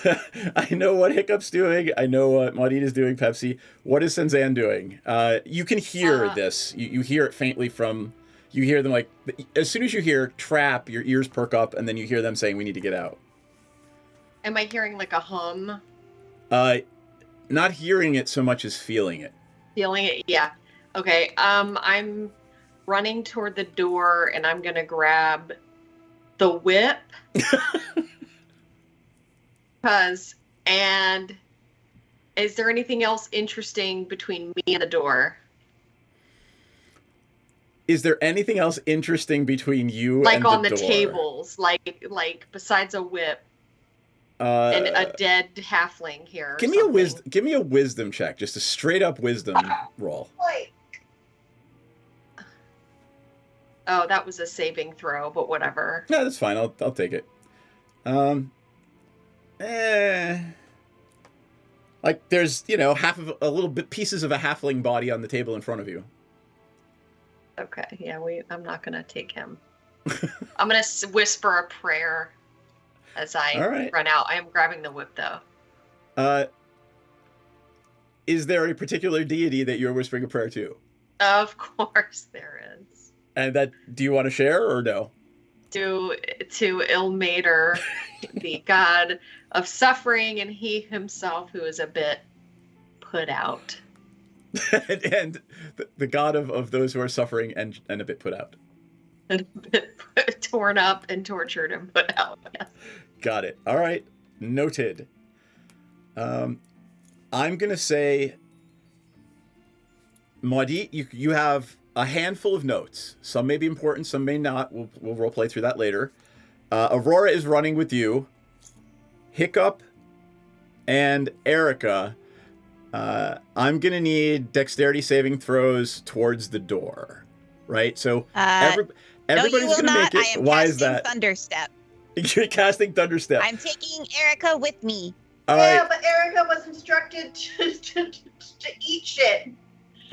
I know what Hiccup's doing. I know what Maudit is doing. Pepsi, what is Senzan doing? You can hear this. You hear it faintly from. You hear them like as soon as you hear trap, your ears perk up, and then you hear them saying, "We need to get out." Am I hearing like a hum? Not hearing it so much as feeling it. Feeling it? Yeah. Okay. I'm running toward the door and I'm gonna grab the whip. And is there anything else interesting between me and the door? Is there anything else interesting between you Like and on the the door? tables, like besides a whip and a dead halfling here. Give me a wisdom. Give me a wisdom check, just a straight up wisdom roll. Oh, that was a saving throw, but whatever. No, that's fine. I'll take it. Like there's half of a little bit pieces of a halfling body on the table in front of you. Okay, yeah, I'm not gonna take him. I'm gonna whisper a prayer as I run out. I am grabbing the whip though. Is there a particular deity that you're whispering a prayer to? Of course there is. And do you want to share or no? To Ilmater, the god of suffering, and he himself who is a bit put out. and the god of those who are suffering and a bit put out. And a bit torn up and tortured and put out. Yes. Got it. All right. Noted. I'm going to say, Maudit, you have a handful of notes. Some may be important, some may not. We'll roleplay through that later. Aurora is running with you. Hiccup and Erica, I'm going to need dexterity saving throws towards the door. Right? So everybody's going to make it. Why is that? Thunderstep. You're casting Thunderstep. I'm taking Erica with me. All yeah, right. but Erica was instructed to eat shit.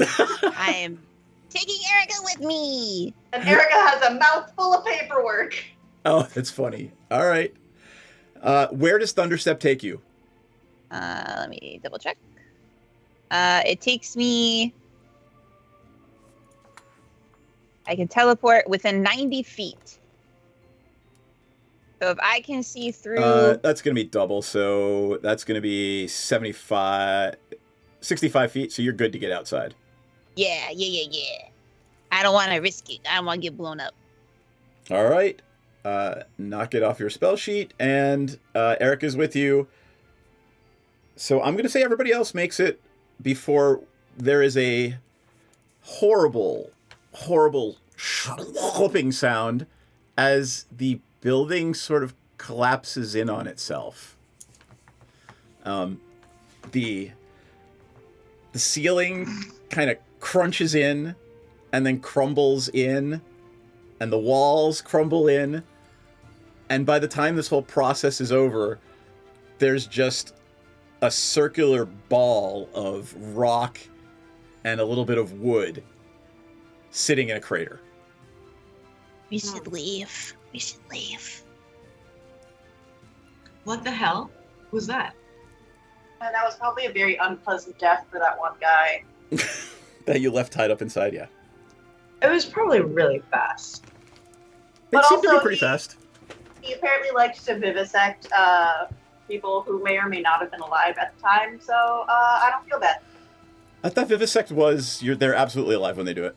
I am taking Erica with me. And Erica has a mouthful of paperwork. Oh, that's funny. All right. Where does Thunderstep take you? Let me double check. It takes me... I can teleport within 90 feet. So if I can see through... That's going to be double, so that's going to be 65 feet, so you're good to get outside. Yeah. I don't want to risk it. I don't want to get blown up. All right. Knock it off your spell sheet, and Eric is with you. So I'm going to say everybody else makes it before there is a horrible whooping sound as the building sort of collapses in on itself. The ceiling kind of crunches in and then crumbles in, and the walls crumble in. And by the time this whole process is over, there's just a circular ball of rock and a little bit of wood sitting in a crater. We should leave. What the hell was that? And that was probably a very unpleasant death for that one guy. That you left tied up inside, yeah. It was probably really fast. It seemed to be pretty fast. He apparently likes to vivisect people who may or may not have been alive at the time, so I don't feel bad. I thought Vivisect was they're absolutely alive when they do it.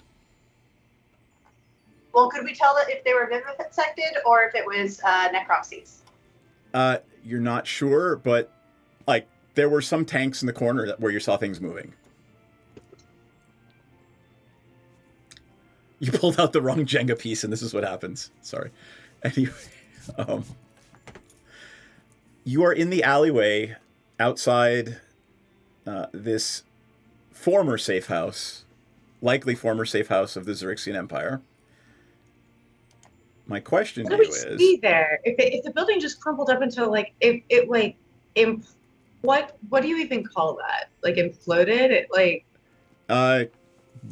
Well, could we tell that if they were vivisected or if it was necropsies? You're not sure, but like there were some tanks in the corner where you saw things moving. You pulled out the wrong Jenga piece, and this is what happens. Sorry. Anyway, you are in the alleyway outside this former safe house, likely former safe house of the Xerixian Empire. My question to you is: see there? If the building just crumpled up into what do you even call that? Like imploded? It like.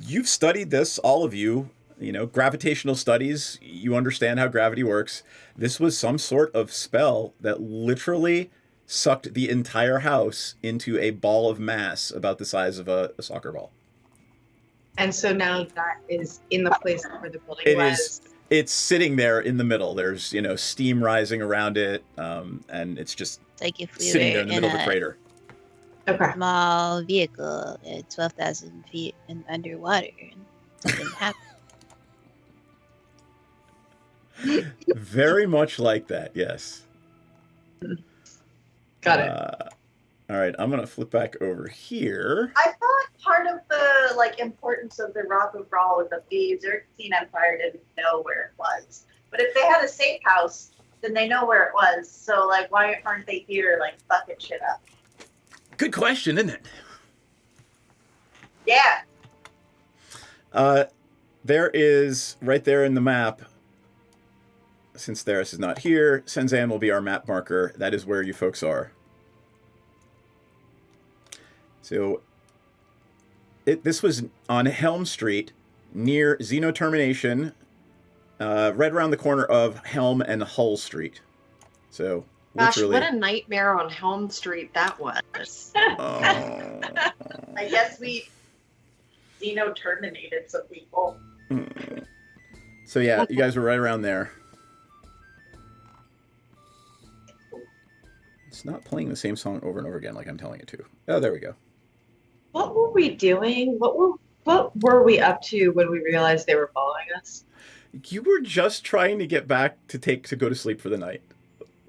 You've studied this, all of you. You know, gravitational studies. You understand how gravity works. This was some sort of spell that literally sucked the entire house into a ball of mass about the size of a soccer ball. And so now that is in the place where the building was. It's sitting there in the middle. There's, steam rising around it, and it's just like if we sitting were there in the middle of the crater. Okay. Small vehicle at 12,000 feet and underwater. And something happened. Very much like that, yes. Got it. All right, I'm gonna flip back over here. I thought part of the importance of the Rock of Brawl with the Xerixian Empire didn't know where it was. But if they had a safe house, then they know where it was. So why aren't they here fucking shit up? Good question, isn't it? Yeah. There is right there in the map. Since Theris is not here, Senzan will be our map marker. That is where you folks are. So, this was on Helm Street, near Xeno Termination, right around the corner of Helm and Hull Street. So, Gosh, literally... what a nightmare on Helm Street that was. Oh. I guess we Xeno terminated some people. So yeah, you guys were right around there. It's not playing the same song over and over again like I'm telling it to. Oh, there we go. What were we doing? What were we up to when we realized they were following us? You were just trying to get back to go to sleep for the night.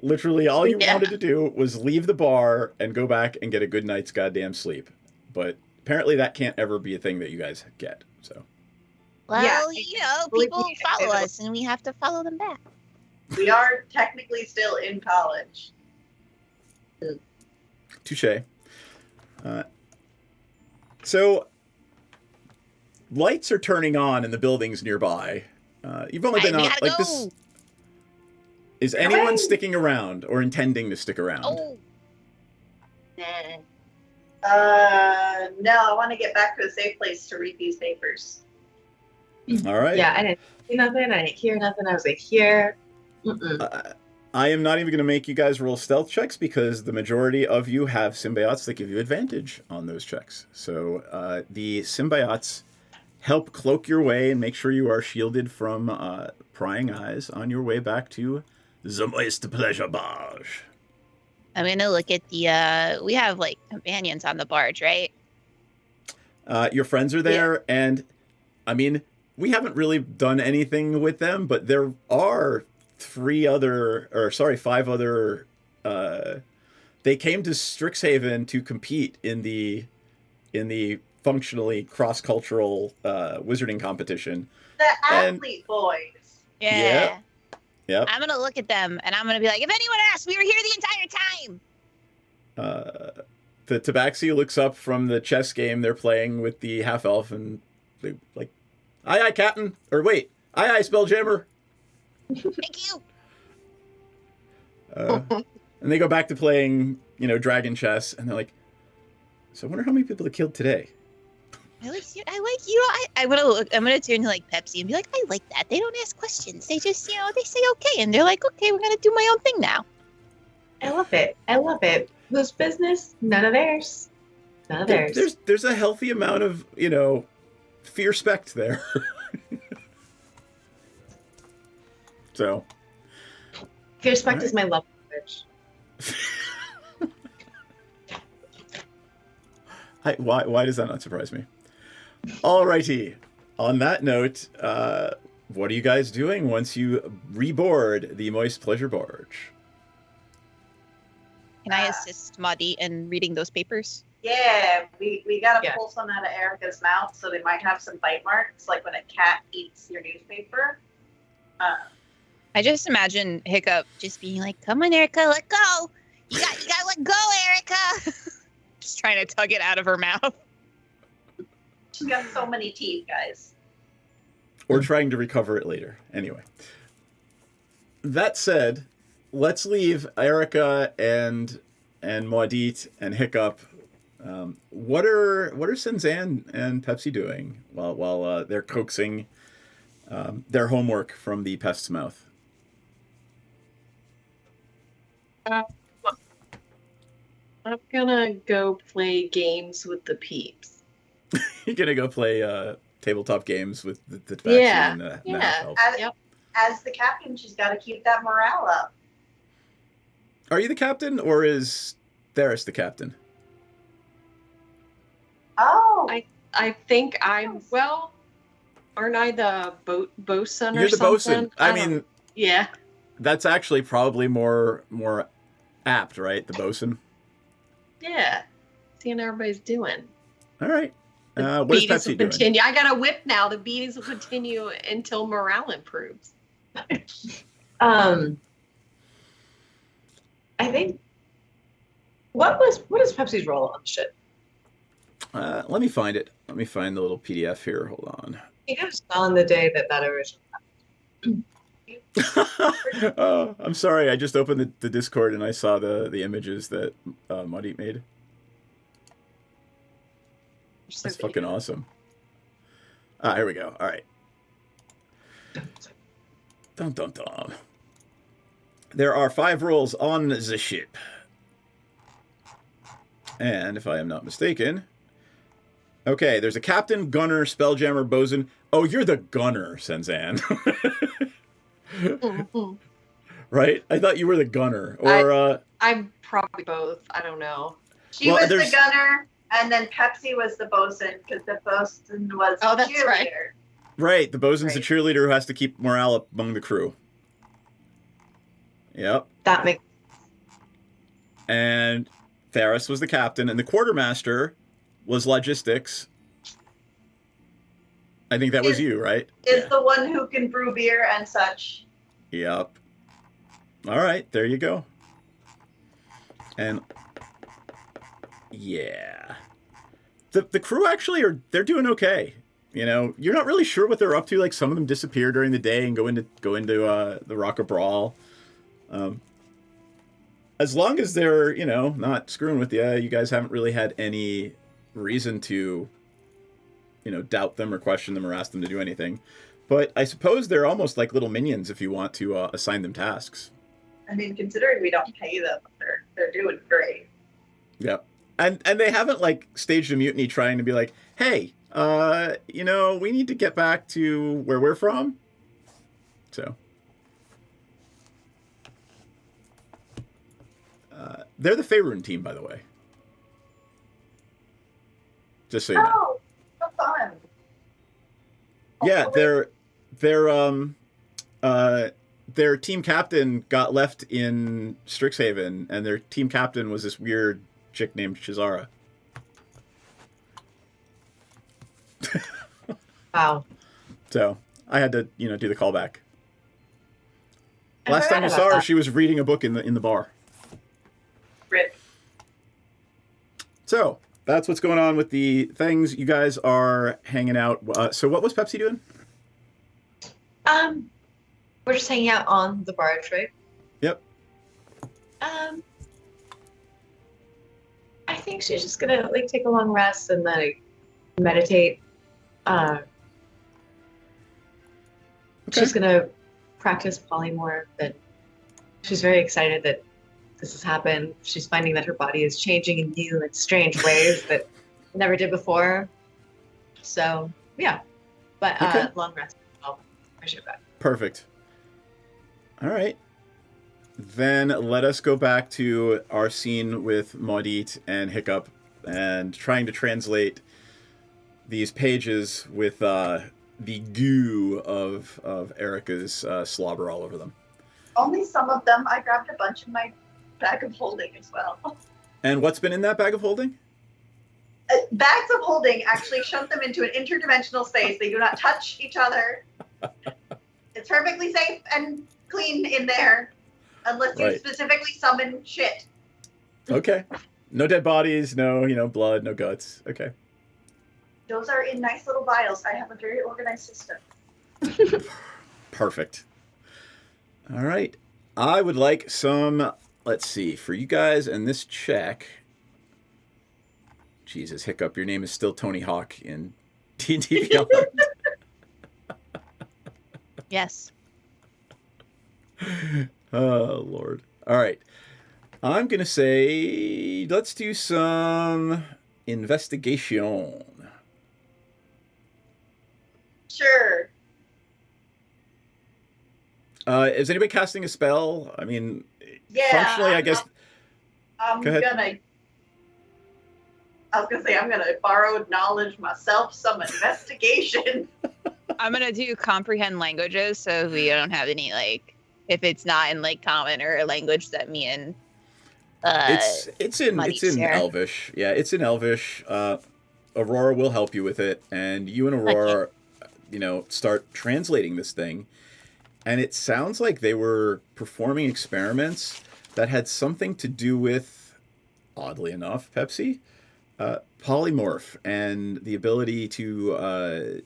Literally, all you Yeah. wanted to do was leave the bar and go back and get a good night's goddamn sleep. But apparently that can't ever be a thing that you guys get, so. Well, Yeah, people follow us and we have to follow them back. We are technically still in college. Touche. So, lights are turning on in the buildings nearby. You've only been we on gotta like go. this. Is anyone sticking around or intending to stick around? Oh. No, I want to get back to a safe place to read these papers. All right. Yeah, I didn't see nothing. I didn't hear nothing. I was like, here. I am not even going to make you guys roll stealth checks because the majority of you have symbiotes that give you advantage on those checks. So the symbiotes help cloak your way and make sure you are shielded from prying eyes on your way back to the Moist Pleasure Barge. I'm gonna look at the. We have like companions on the barge, right? Your friends are there, and I mean, we haven't really done anything with them, but there are five other. They came to Strixhaven to compete in the functionally cross-cultural wizarding competition. The athlete boys. Yeah. Yep. I'm gonna look at them and I'm gonna be like, if anyone asks, we were here the entire time. The Tabaxi looks up from the chess game they're playing with the half-elf and they like, aye, Captain. Or wait, aye, Spelljammer. Thank you. And they go back to playing, dragon chess, and they're like, so I wonder how many people they killed today. I like you. I'm gonna turn to like Pepsi and be like, I like that. They don't ask questions. They just, they say okay, and they're like, okay, we're gonna do my own thing now. I love it. Whose business? None of theirs. None of theirs. There's a healthy amount of, fear-spect there. So. Fear-spect is my love language. Why does that not surprise me? Alrighty. On that note, what are you guys doing once you reboard the Moist Pleasure Barge? Can I assist Maudie in reading those papers? Yeah, we gotta pull some out of Erica's mouth, so they might have some bite marks, like when a cat eats your newspaper. I just imagine Hiccup just being like, "Come on, Erica, let go. You gotta let go, Erica." Just trying to tug it out of her mouth. She's got so many teeth, guys. Or trying to recover it later. Anyway. That said, let's leave Erica and Maudit and Hiccup. What are Senzanne and Pepsi doing while they're coaxing their homework from the pest's mouth? I'm gonna go play games with the peeps. You're gonna go play tabletop games with the Tabaxi and the half-elf. As the captain, she's got to keep that morale up. Are you the captain, or is Theris the captain? Oh, I think I'm. Well, aren't I the bosun or You're the something? bosun. I mean, yeah. That's actually probably more apt, right? The bosun. Yeah. Seeing how everybody's doing. All right. What is Beatings Pepsi will doing? continue. I got a whip now. The beatings will continue until morale improves. I think. What is Pepsi's role on the ship? Let me find it. Let me find the little PDF here. Hold on. He was on the day that original. Oh, I'm sorry. I just opened the Discord and I saw the images that Maudit made. That's fucking awesome. Here we go. All right. Dun dun dun. There are 5 roles on the ship. And if I am not mistaken... Okay, there's a captain, gunner, spelljammer, bosun. Oh, you're the gunner, Senzanne. Right? I thought you were the gunner. Or I'm probably both. I don't know. She was the gunner, and then Pepsi was the bosun, because the bosun was the cheerleader. Right. Right, the bosun's the cheerleader who has to keep morale up among the crew. Yep. That makes and Theris was the captain, and the quartermaster was logistics. I think that was you, right? Is the one who can brew beer and such. Yep. All right, there you go. And yeah, the crew actually they're doing okay. You know, you're not really sure what they're up to. Like, some of them disappear during the day and go into the Rock of Brawl. As long as they're, you know, not screwing with you, you guys haven't really had any reason to, you know, doubt them or question them or ask them to do anything. But I suppose they're almost like little minions if you want to assign them tasks. I mean, considering we don't pay them, they're doing great. Yep. And they haven't, like, staged a mutiny trying to be like, hey, you know, we need to get back to where we're from. So. They're the Faerun team, by the way. Just so you know. Oh, so fun. Yeah, their team captain got left in Strixhaven, and their team captain was this weird chick named Shizara. Wow. So I had to, you know, do the callback. Last time you saw her, she was reading a book in the bar. Rip. So that's what's going on with the things. You guys are hanging out. So what was Pepsi doing? We're just hanging out on the barge, right? Yep. I think she's just gonna like take a long rest and then meditate. She's gonna practice polymorph, and she's very excited that this has happened. She's finding that her body is changing in new and strange ways that it never did before. So yeah, but long rest. I should go back. Perfect. All right. Then let us go back to our scene with Maudit and Hiccup and trying to translate these pages with the goo of Erica's slobber all over them. Only some of them. I grabbed a bunch in my bag of holding as well. And what's been in that bag of holding? Bags of holding actually shunt them into an interdimensional space. They do not touch each other. It's perfectly safe and clean in there, unless you specifically summon shit. Okay. No dead bodies, no, you know, blood, no guts. Okay. Those are in nice little vials. I have a very organized system. Perfect. All right. I would like some, let's see, for you guys and this check. Jesus, Hiccup, your name is still Tony Hawk in D&D Beyond. Yes. Oh, Lord. All right. I'm going to say, let's do some investigation. Sure. Is anybody casting a spell? I mean, yeah, functionally, I guess. I was gonna say I'm gonna borrow knowledge myself, some investigation. I'm gonna do comprehend languages, so we don't have any, like, if it's not in, like, common or a language that me and it's in Elvish. Yeah, it's in Elvish. Aurora will help you with it, and you and Aurora, you know, start translating this thing. And it sounds like they were performing experiments that had something to do with, oddly enough, Pepsi, polymorph and the ability to,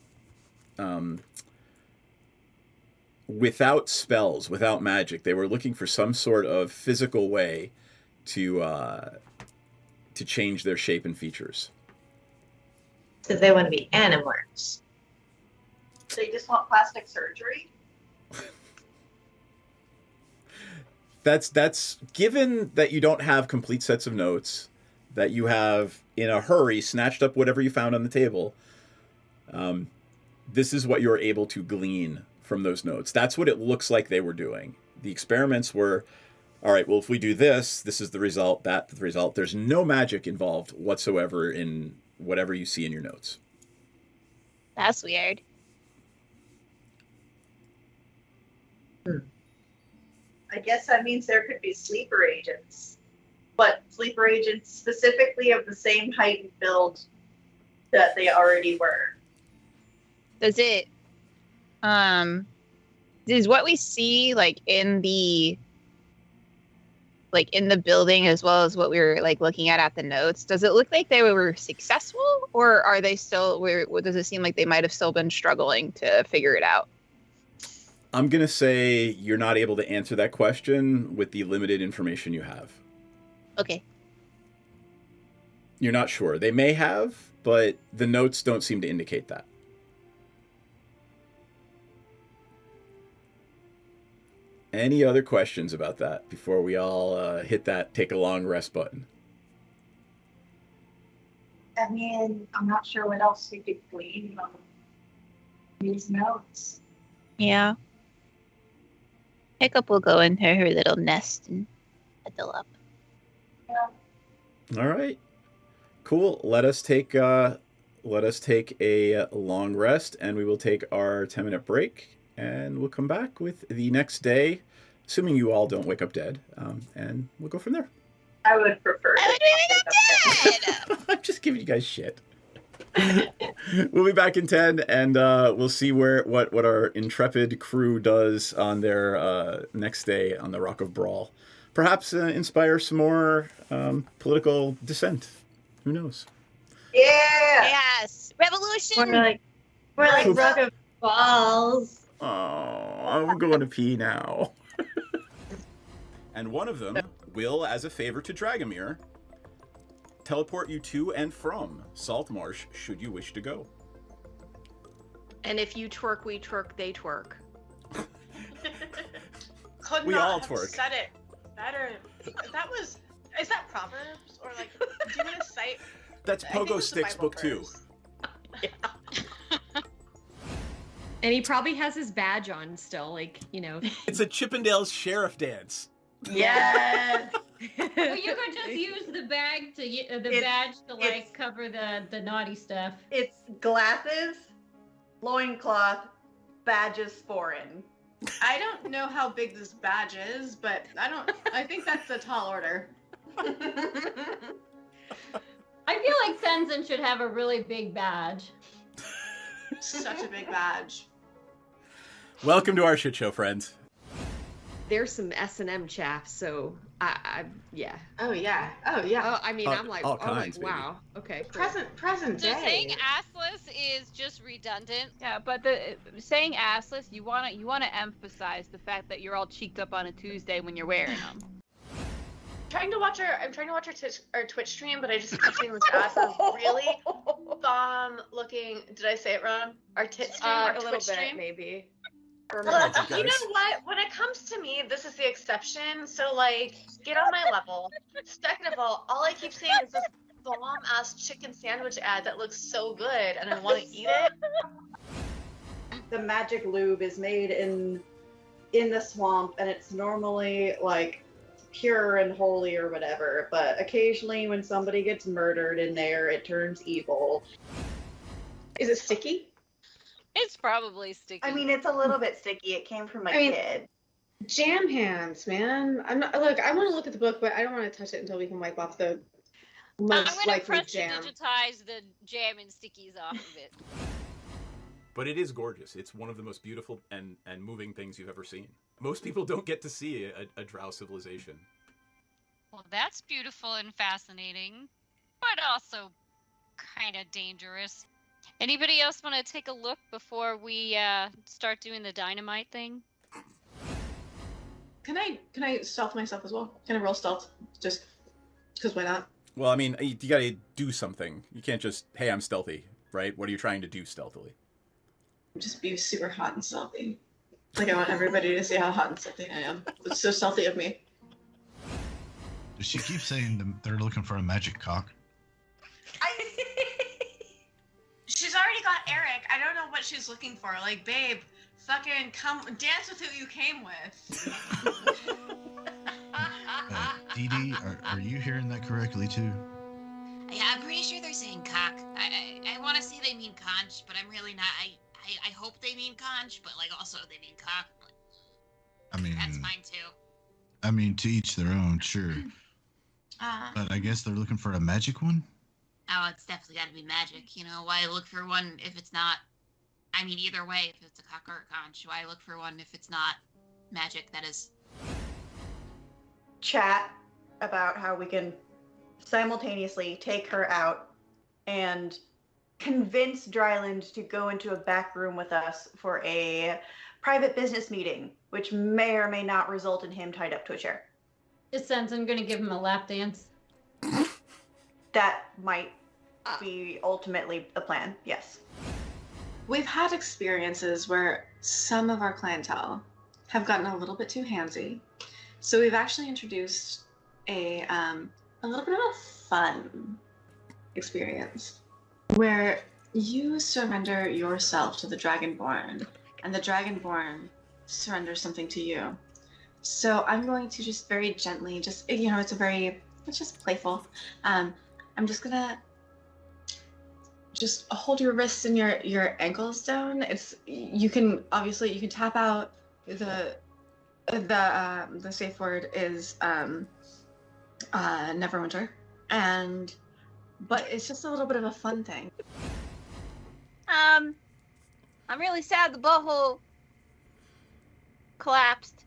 without spells, without magic, they were looking for some sort of physical way to change their shape and features. So they want to be animorphs. They just want plastic surgery. That's given that you don't have complete sets of notes, that you have in a hurry snatched up whatever you found on the table. This is what you're able to glean from those notes. That's what it looks like they were doing. The experiments were, all right, well, if we do this, this is the result, that's the result. There's no magic involved whatsoever in whatever you see in your notes. That's weird. I guess that means there could be sleeper agents. but sleeper agents specifically of the same height and build that they already were. Does it is what we see like in the building as well as what we were like looking at the notes, does it look like they were successful, or are they still does it seem like they might have still been struggling to figure it out? I'm going to say you're not able to answer that question with the limited information you have. Okay. You're not sure. They may have, but the notes don't seem to indicate that. Any other questions about that before we all hit that take a long rest button? I mean, I'm not sure what else we could glean from these notes. Yeah. Hiccup will go into her little nest and huddle up. All right. Cool. Let us take a long rest, and we will take our 10-minute break, and we'll come back with the next day, assuming you all don't wake up dead, and we'll go from there. I would prefer. I'm just giving you guys shit. We'll be back in 10, and we'll see what our intrepid crew does on their next day on the Rock of Brawl. Perhaps inspire some more political dissent. Who knows? Yeah. Yes. Revolution. We're like Rock of Balls. Oh, I'm going to pee now. And one of them will, as a favor to Dragomir, teleport you to and from Saltmarsh should you wish to go. And if you twerk, we twerk, they twerk. Could We not all have twerk. said it better. Is that Proverbs? Or like, do you want to cite? That's I think Pogo it's the Sticks Bible Book 2. verse. And he probably has his badge on still, like, you know. It's a Chippendales sheriff dance. Yes. Well, you could just use the bag to badge to like cover the naughty stuff. It's glasses, loincloth, badges foreign. I don't know how big this badge is, but I think that's a tall order. I feel like Tenzin should have a really big badge. Such a big badge. Welcome to our shit show, friends. There's some S&M chaff, so I yeah. Oh yeah. Oh yeah. Oh, I mean, I'm like, all kinds, wow. Okay. Cool. Present So day. saying assless is just redundant. Yeah, but saying assless, you wanna emphasize the fact that you're all cheeked up on a Tuesday when you're wearing them. I'm trying to watch our Twitch stream, but I just keep seeing this ass as really bomb looking. Did I say it wrong? Our tit stream, our a Twitch little bit, stream. maybe. You know what? When it comes to me, this is the exception. So, like, get on my level. Second of all I keep seeing is this bomb-ass chicken sandwich ad that looks so good, and I want to eat it. The magic lube is made in the swamp, and it's normally, like, pure and holy or whatever, but occasionally when somebody gets murdered in there, it turns evil. Is it sticky? It's probably sticky. I mean, it's a little bit sticky. It came from a kid. Jam hands, man. I'm not. Look, I want to look at the book, but I don't want to touch it until we can wipe off the most I'm gonna likely press jam. digitize the jam and stickies off of it. But it is gorgeous. It's one of the most beautiful and moving things you've ever seen. Most people don't get to see a drow civilization. Well, that's beautiful and fascinating, but also kind of dangerous. Anybody else want to take a look before we start doing the dynamite thing? Can I stealth myself as well? Can I roll stealth? Just because why not? Well, I mean, you gotta do something. You can't just, hey, I'm stealthy, right? What are you trying to do stealthily? Just be super hot and stealthy. Like, I want everybody to see how hot and stealthy I am. It's so stealthy of me. She keeps saying they're looking for a magic cock. She's already got Eric. I don't know what she's looking for. Like, babe, fucking come dance with who you came with. Dee Dee, are you hearing that correctly too? Yeah, I'm pretty sure they're saying cock. I want to say they mean conch, but I'm really not. I hope they mean conch, but like also they mean cock. I mean, That's fine too. I mean, to each their own, sure. But I guess they're looking for a magic one? Oh, it's definitely got to be magic. You know, why look for one if it's not? I mean, either way, if it's a cock or a conch, why look for one if it's not magic that is? Chat about how we can simultaneously take her out and convince Dryland to go into a back room with us for a private business meeting, which may or may not result in him tied up to a chair. It sounds I'm gonna give him a lap dance. That might be ultimately the plan, yes. We've had experiences where some of our clientele have gotten a little bit too handsy. So we've actually introduced a little bit of a fun experience where you surrender yourself to the Dragonborn and the Dragonborn surrenders something to you. So I'm going to just very gently, it's just playful. I'm just gonna just hold your wrists and your ankles down. You can tap out. The safe word is Neverwinter, but it's just a little bit of a fun thing. I'm really sad the butthole collapsed.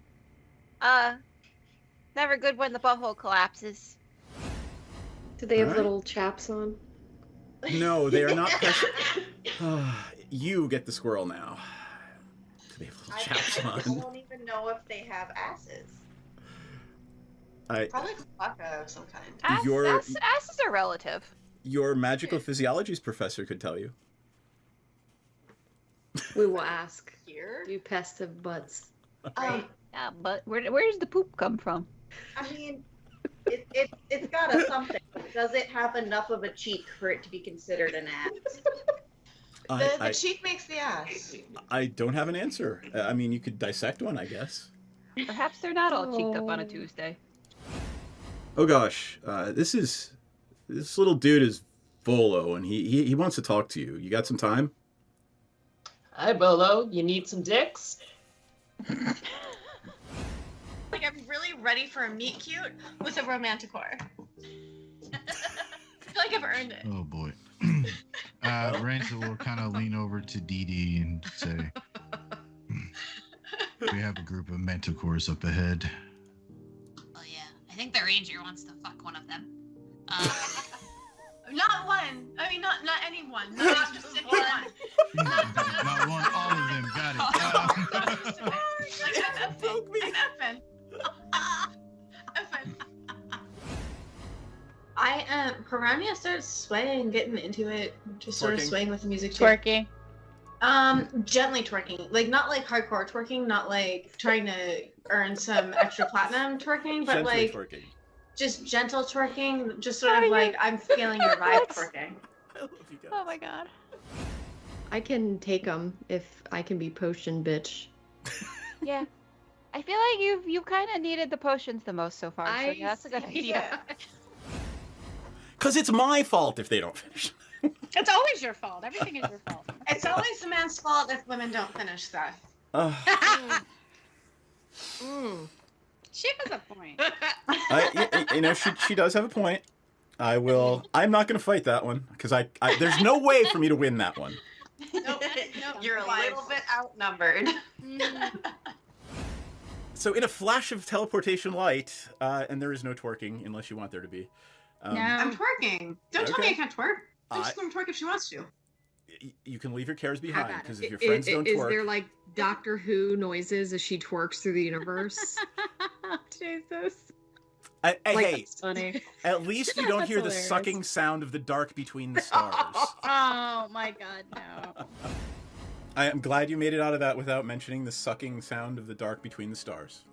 Never good when the butthole collapses. Do they have Alright. little chaps on? No, they are not. You get the squirrel now. Do they have little chaps I on? don't even know if they have asses. Probably Klaka of some kind. Asses are relative. Your magical physiologies professor could tell you. We will ask. Here? Do pests have butts? Yeah, but where does the poop come from? I mean, it's got a something. Does it have enough of a cheek for it to be considered an ass? The cheek makes the ass. I don't have an answer. I mean, you could dissect one, I guess. Perhaps they're not all cheeked up on a Tuesday. Oh gosh, this little dude is Volo, and he wants to talk to you. You got some time? Hi, Bolo. You need some dicks? Like, I'm really ready for a meet cute with a romanticore. I feel like I've earned it. Oh boy. Ranza will kind of lean over to Dee Dee and say, we have a group of manticores up ahead. Oh yeah, I think the ranger wants to fuck one of them. Not one. I mean, not anyone. Not just anyone. Not one, all of them. Got it. Like, I'm effing. Piranha starts swaying, getting into it, just sort of Twerking? swaying with the music too. Twerking. Gently twerking, like not like hardcore twerking, not like trying to earn some extra platinum twerking, but Gently like twerking. just gentle twerking, just sort of like I'm feeling your vibe twerking. I love you guys. Oh my god. I can take them if I can be potion bitch. Yeah. I feel like you've kind of needed the potions the most so far. So yeah, that's a good idea. Because it's my fault if they don't finish. It's always your fault. Everything is your fault. It's always the man's fault if women don't finish stuff. She has a point. She does have a point. I'm not going to fight that one because there's no way for me to win that one. Nope, You're a little bit outnumbered. So in a flash of teleportation light, and there is no twerking unless you want there to be. I'm twerking. Don't tell me I Okay. can't twerk. I'm just going to twerk if she wants to. You can leave your cares behind because if your Is- friends don't is twerk, there like Doctor Who noises as she twerks through the universe? Jesus. Hey, That's funny. at least you don't That's hear the hilarious. sucking sound of the dark between the stars. Oh my god, no. I am glad you made it out of that without mentioning the sucking sound of the dark between the stars.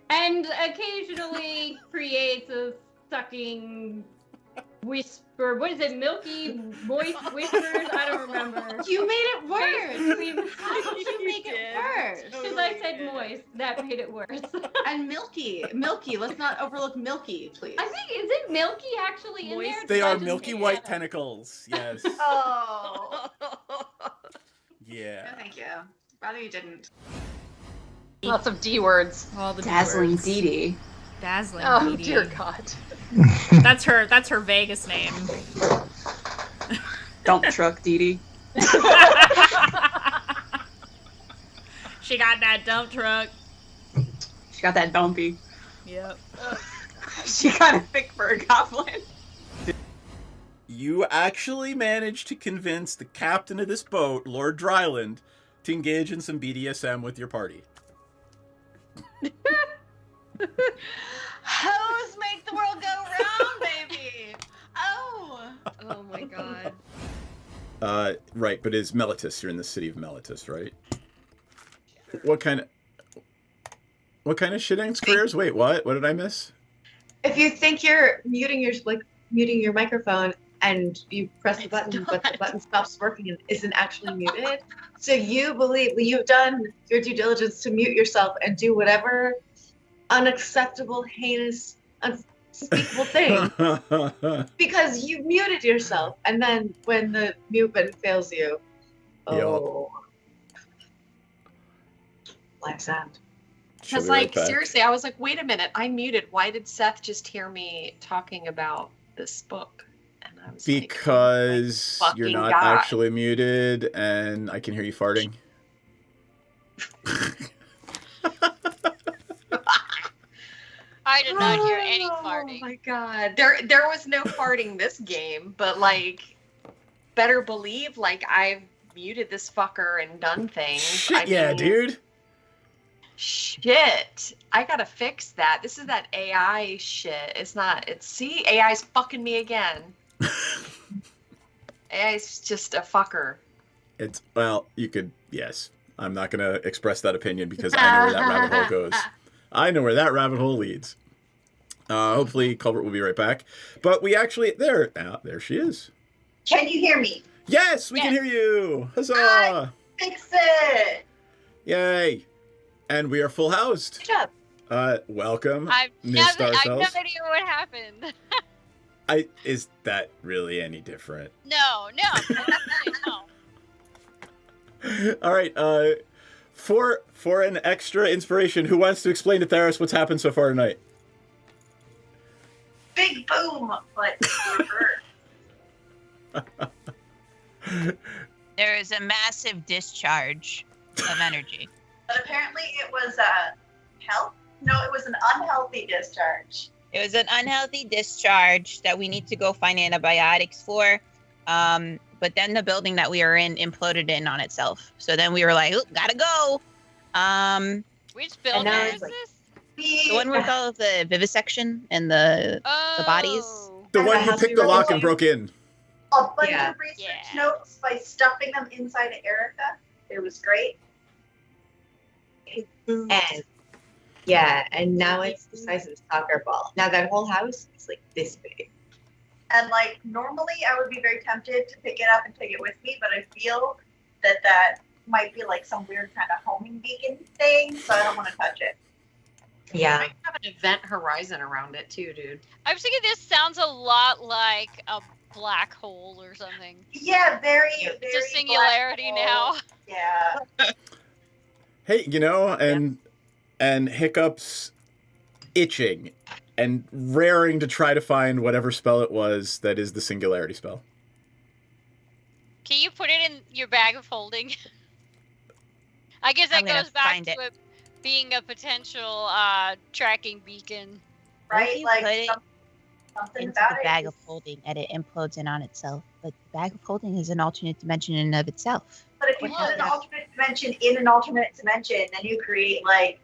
And occasionally creates a sucking whisper. What is it? Milky, moist whispers? I don't remember. You made it worse. How did you make it worse? Because I said moist. That made it worse. And milky. Let's not overlook milky, please. I think, is it milky actually in there? They Did I are just milky make white it up? tentacles. Yes. Oh. Yeah. No, thank you. Rather you didn't. Lots of D words. All the Dazzling words. Dee Dee. Dazzling Oh Beauty. dear God. That's her Vegas name. Dump truck, Dee Dee. She got that dump truck. She got that dumpy. Yep. She got it thick for a goblin. You actually managed to convince the captain of this boat, Lord Dryland, to engage in some BDSM with your party. Hoes make the world go round, baby. Oh. Oh my god. Right, but is Meletus? You're in the city of Meletus, right? What kind of shit squares? Wait, what? What did I miss? If you think you're muting your microphone and you press the button, but the button stops working and isn't actually muted, so you believe you've done your due diligence to mute yourself and do whatever unacceptable, heinous, unspeakable thing because you muted yourself, and then when the mute button fails you, live sound. Because, like, seriously, I was like, wait a minute, I'm muted. Why did Seth just hear me talking about this book? And I was because like, you're not God. actually muted, and I can hear you farting. I did not hear any farting. Oh my God, there was no farting this game, but like, better believe like I've muted this fucker and done things. Shit, yeah, dude. Shit, I gotta fix that. This is that AI shit. See, AI's fucking me again. AI's just a fucker. You could, yes. I'm not gonna express that opinion because I know where that rabbit hole goes. I know where that rabbit hole leads. Hopefully Culbert will be right back. But we actually, there she is. Can you hear me? Yes, we can hear you. Huzzah! Fix it. Yay. And we are full housed. Good job. Welcome. I've no Star idea Cells. what happened. Is that really any different? No. All right. For an extra inspiration, who wants to explain to Theros what's happened so far tonight? Big boom, but There is a massive discharge of energy. But apparently it was health. No, it was an unhealthy discharge. It was an unhealthy discharge that we need to go find antibiotics for. But then the building that we were in imploded in on itself. So then we were like, "Ooh, gotta go." Which building is this? The one with all of the vivisection and the bodies. The one you picked the lock and broke in. A bunch of research notes by stuffing them inside of Erica. It was great. And now it's the size of a soccer ball. Now that whole house is like this big. And like normally I would be very tempted to pick it up and take it with me, but I feel that might be like some weird kind of homing beacon thing, so I don't want to touch it. Yeah. Might have an event horizon around it too, dude. I was thinking this sounds a lot like a black hole or something. Yeah, very. It's a singularity now. Yeah. Hey, and Hiccup's itching and raring to try to find whatever spell it was that is the singularity spell. Can you put it in your bag of holding? I guess that goes back to it being a potential tracking beacon. Right? Like something into the bag of holding and it implodes in on itself. But the bag of holding is an alternate dimension in and of itself. But if you put an alternate dimension in an alternate dimension, then you create like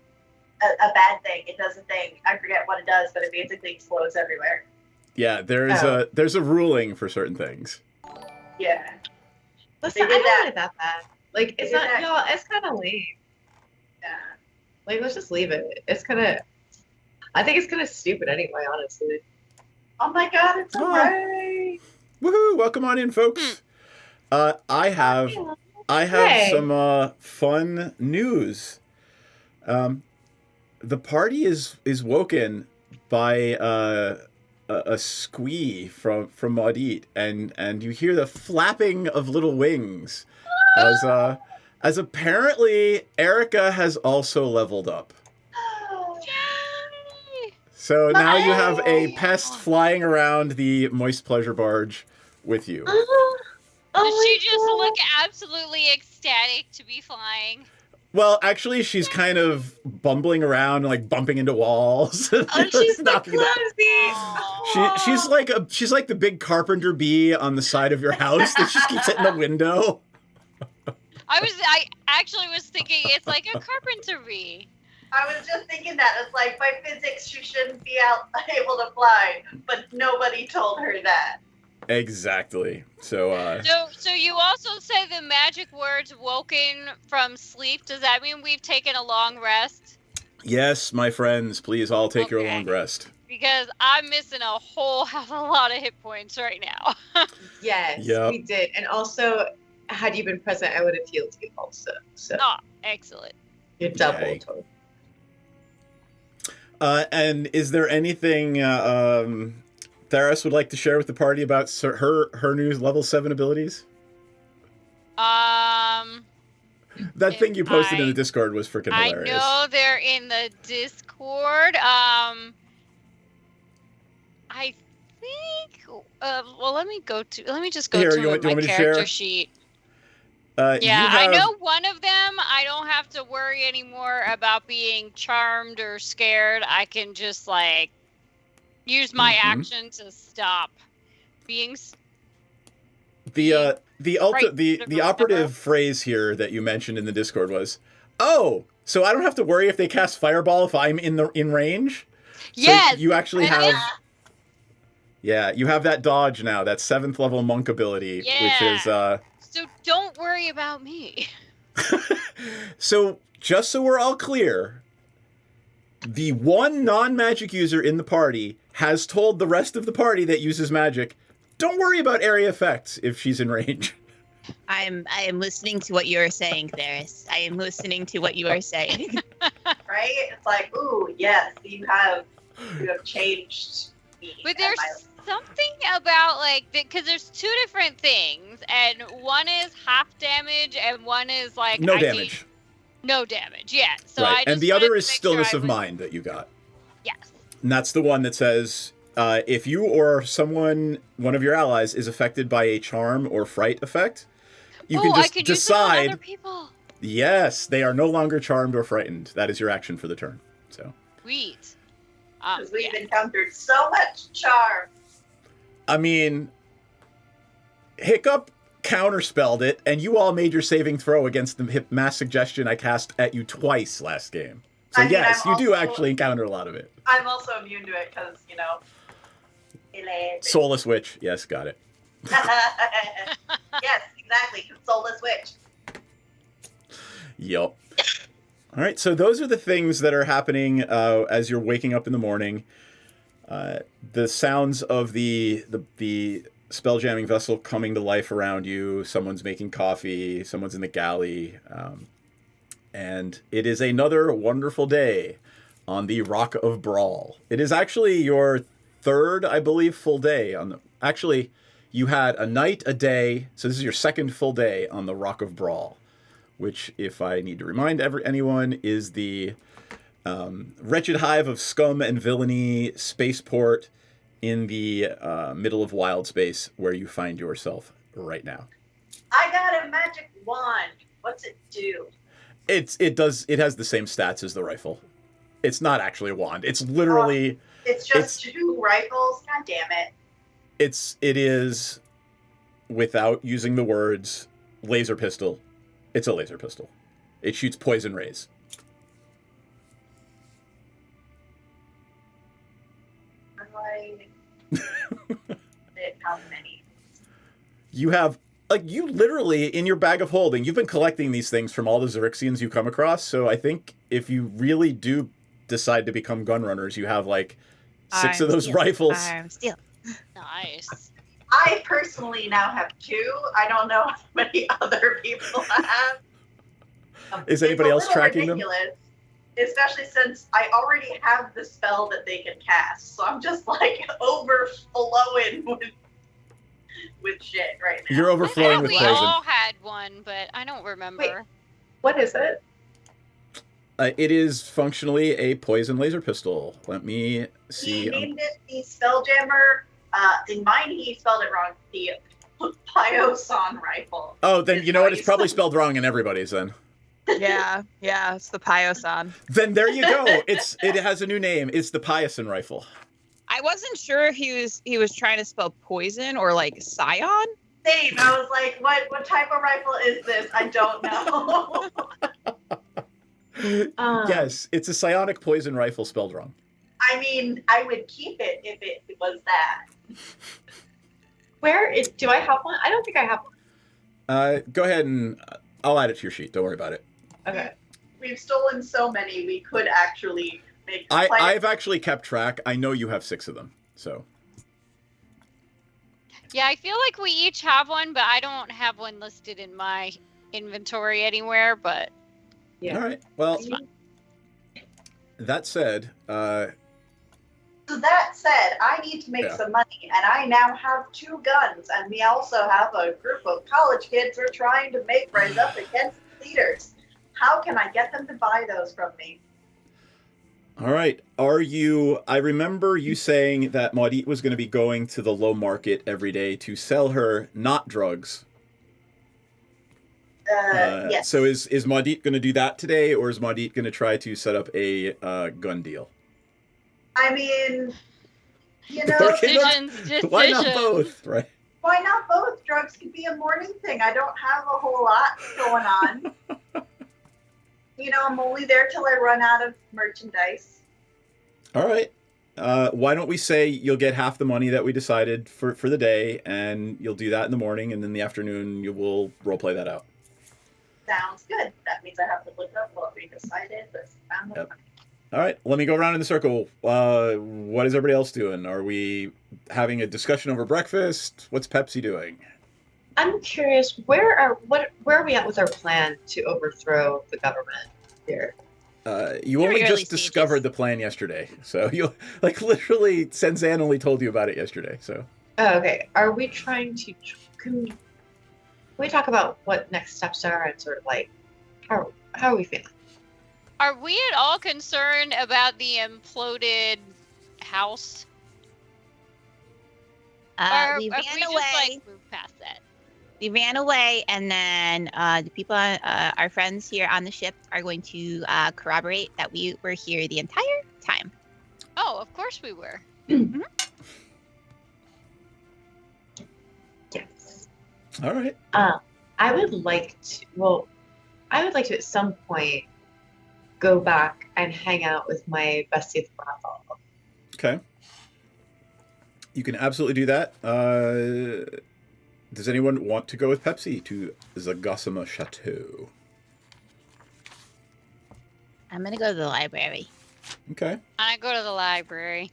a bad thing. It does a thing. I forget what it does, but it basically explodes everywhere. Yeah, there's a ruling for certain things. Yeah. Listen, I don't want it that bad. Like, it's not, y'all, it's kind of lame. Yeah. Like, let's just leave it. It's kind of, I think it's kind of stupid anyway, honestly. Oh my god, it's alright. Woohoo! Welcome on in, folks. I have some fun news. The party is woken by a squee from Maudit, and you hear the flapping of little wings as apparently Erica has also leveled up. So now you have a pest flying around the moist pleasure barge with you. Does she just look absolutely ecstatic to be flying? Well, actually, she's kind of bumbling around and like bumping into walls. Oh, she's the knocking clumsy. she's like the big carpenter bee on the side of your house that just keeps hitting the window. I actually was thinking it's like a carpenter bee. I was just thinking that. It's like, by physics, she shouldn't be able to fly, but nobody told her that. Exactly. So So you also say the magic words "woken from sleep." Does that mean we've taken a long rest? yes, my friends, please all take your long rest. Because I'm missing a whole hell of a lot of hit points right now. Yes, Yep. we did. And also, had you been present, I would have healed you also. So Oh, excellent. you're double Yay. total. And is there anything Theris would like to share with the party about her new level 7 abilities? That thing you posted in the Discord was freaking hilarious. I know they're in the Discord. I think. Well, let me just go Here, to you want my me to character share? sheet. Yeah, Yeah, I know one of them. I don't have to worry anymore about being charmed or scared. I can just like use my action to stop being. The Right. operative phrase here that you mentioned in the Discord was, "Oh, so I don't have to worry if they cast fireball if I'm in range." Yes. So you actually have. Yeah, you have that dodge now, that 7th level monk ability, which is So don't worry about me. So just so we're all clear, the one non-magic user in the party has told the rest of the party that uses magic, don't worry about area effects if she's in range. I am listening to what you are saying, Theris. I am listening to what you are saying. Right? It's like, ooh, yes, you have changed me. But there's something about like because there's two different things, and one is half damage, and one is like No damage. No damage. Yeah. So Right. I just And the wanted other to is make stillness sure of mind that you got. Yes. And that's the one that says, if you or one of your allies is affected by a charm or fright effect, you can I just can use it on decide, other people. yes, they are no longer charmed or frightened. That is your action for the turn. So, Sweet. Because we've encountered so much charm. I mean, Hiccup counterspelled it, and you all made your saving throw against the mass suggestion I cast at you twice last game. So yes, you do actually encounter a lot of it. I'm also immune to it because, Soulless Witch. Yes, got it. Yes, exactly. Soulless Witch. Yup. All right, so those are the things that are happening as you're waking up in the morning. The sounds of the spell jamming vessel coming to life around you. Someone's making coffee. Someone's in the galley. And it is another wonderful day on the Rock of Brawl. It is actually your third, I believe, full day on the. Actually, you had a night, a day. So this is your second full day on the Rock of Brawl, which, if I need to remind anyone, is the wretched hive of scum and villainy spaceport in the middle of wild space where you find yourself right now. I got a magic wand. What's it do? It has the same stats as the rifle. It's not actually a wand. It's literally. It's just 2 rifles. God damn it. It is, without using the words, laser pistol. It's a laser pistol. It shoots poison rays. How many? You have, you literally, in your bag of holding, you've been collecting these things from all the Xerixians you come across, so I think if you really do decide to become gun runners, you have, 6 of those rifles. Nice. I personally now have 2. I don't know how many other people have. Is anybody else tracking them? Especially since I already have the spell that they can cast. So I'm just overflowing with shit right now. You're overflowing with We poison. all had one, but I don't remember. What is it? It is functionally a poison laser pistol. Let me see. He named it the Strixjammer. In mine, he spelled it wrong. The Pioson rifle. Oh, then you know what? It's probably spelled wrong in everybody's then. Yeah, it's the Pioson. Then there you go. It has a new name. It's the Pioson rifle. I wasn't sure if he was trying to spell poison or like scion. Same. I was like, what type of rifle is this? I don't know. Yes, it's a psionic poison rifle spelled wrong. I mean, I would keep it if it was that. Do I have one? I don't think I have one. Go ahead and I'll add it to your sheet. Don't worry about it. Okay. We've stolen so many, we could actually make. I've actually kept track. I know you have 6 of them, so. Yeah, I feel like we each have one, but I don't have one listed in my inventory anywhere, but... Yeah. All right. Well, that said, So that said, I need to make some money, and I now have 2 guns, and we also have a group of college kids who are trying to rise up against leaders. How can I get them to buy those from me? all right. I remember you saying that Maudit was going to be going to the low market every day to sell her not drugs. Yes. So is Maudit going to do that today, or is Maudit going to try to set up a gun deal? I mean, you know, Decisions. Why not both, right? Why not both? Drugs could be a morning thing. I don't have a whole lot going on. You know, I'm only there till I run out of merchandise. All right. Why don't we say you'll get half the money that we decided for the day, and you'll do that in the morning, and then in the afternoon you will roleplay that out. Sounds good. That means I have to look up what we decided, but found the money. All right, let me go around in the circle. What is everybody else doing? Are we having a discussion over breakfast? What's Pepsi doing? I'm curious, where are we at with our plan to overthrow the government here? You only just discovered the plan yesterday, so you literally Senzan only told you about it yesterday. So. Oh, okay. Are we trying to? Can we talk about what next steps are and sort of like how are we feeling? Are we at all concerned about the imploded house? We ran we away. Just, like, moved past that? We ran away, and then the people, our friends here on the ship, are going to corroborate that we were here the entire time. Oh, of course we were. Mm-hmm. Yes. All right. I would like to at some point go back and hang out with my bestie Rafa. Okay. You can absolutely do that. Does anyone want to go with Pepsi to Zagasama Chateau? I'm going to go to the library. Okay. I go to the library.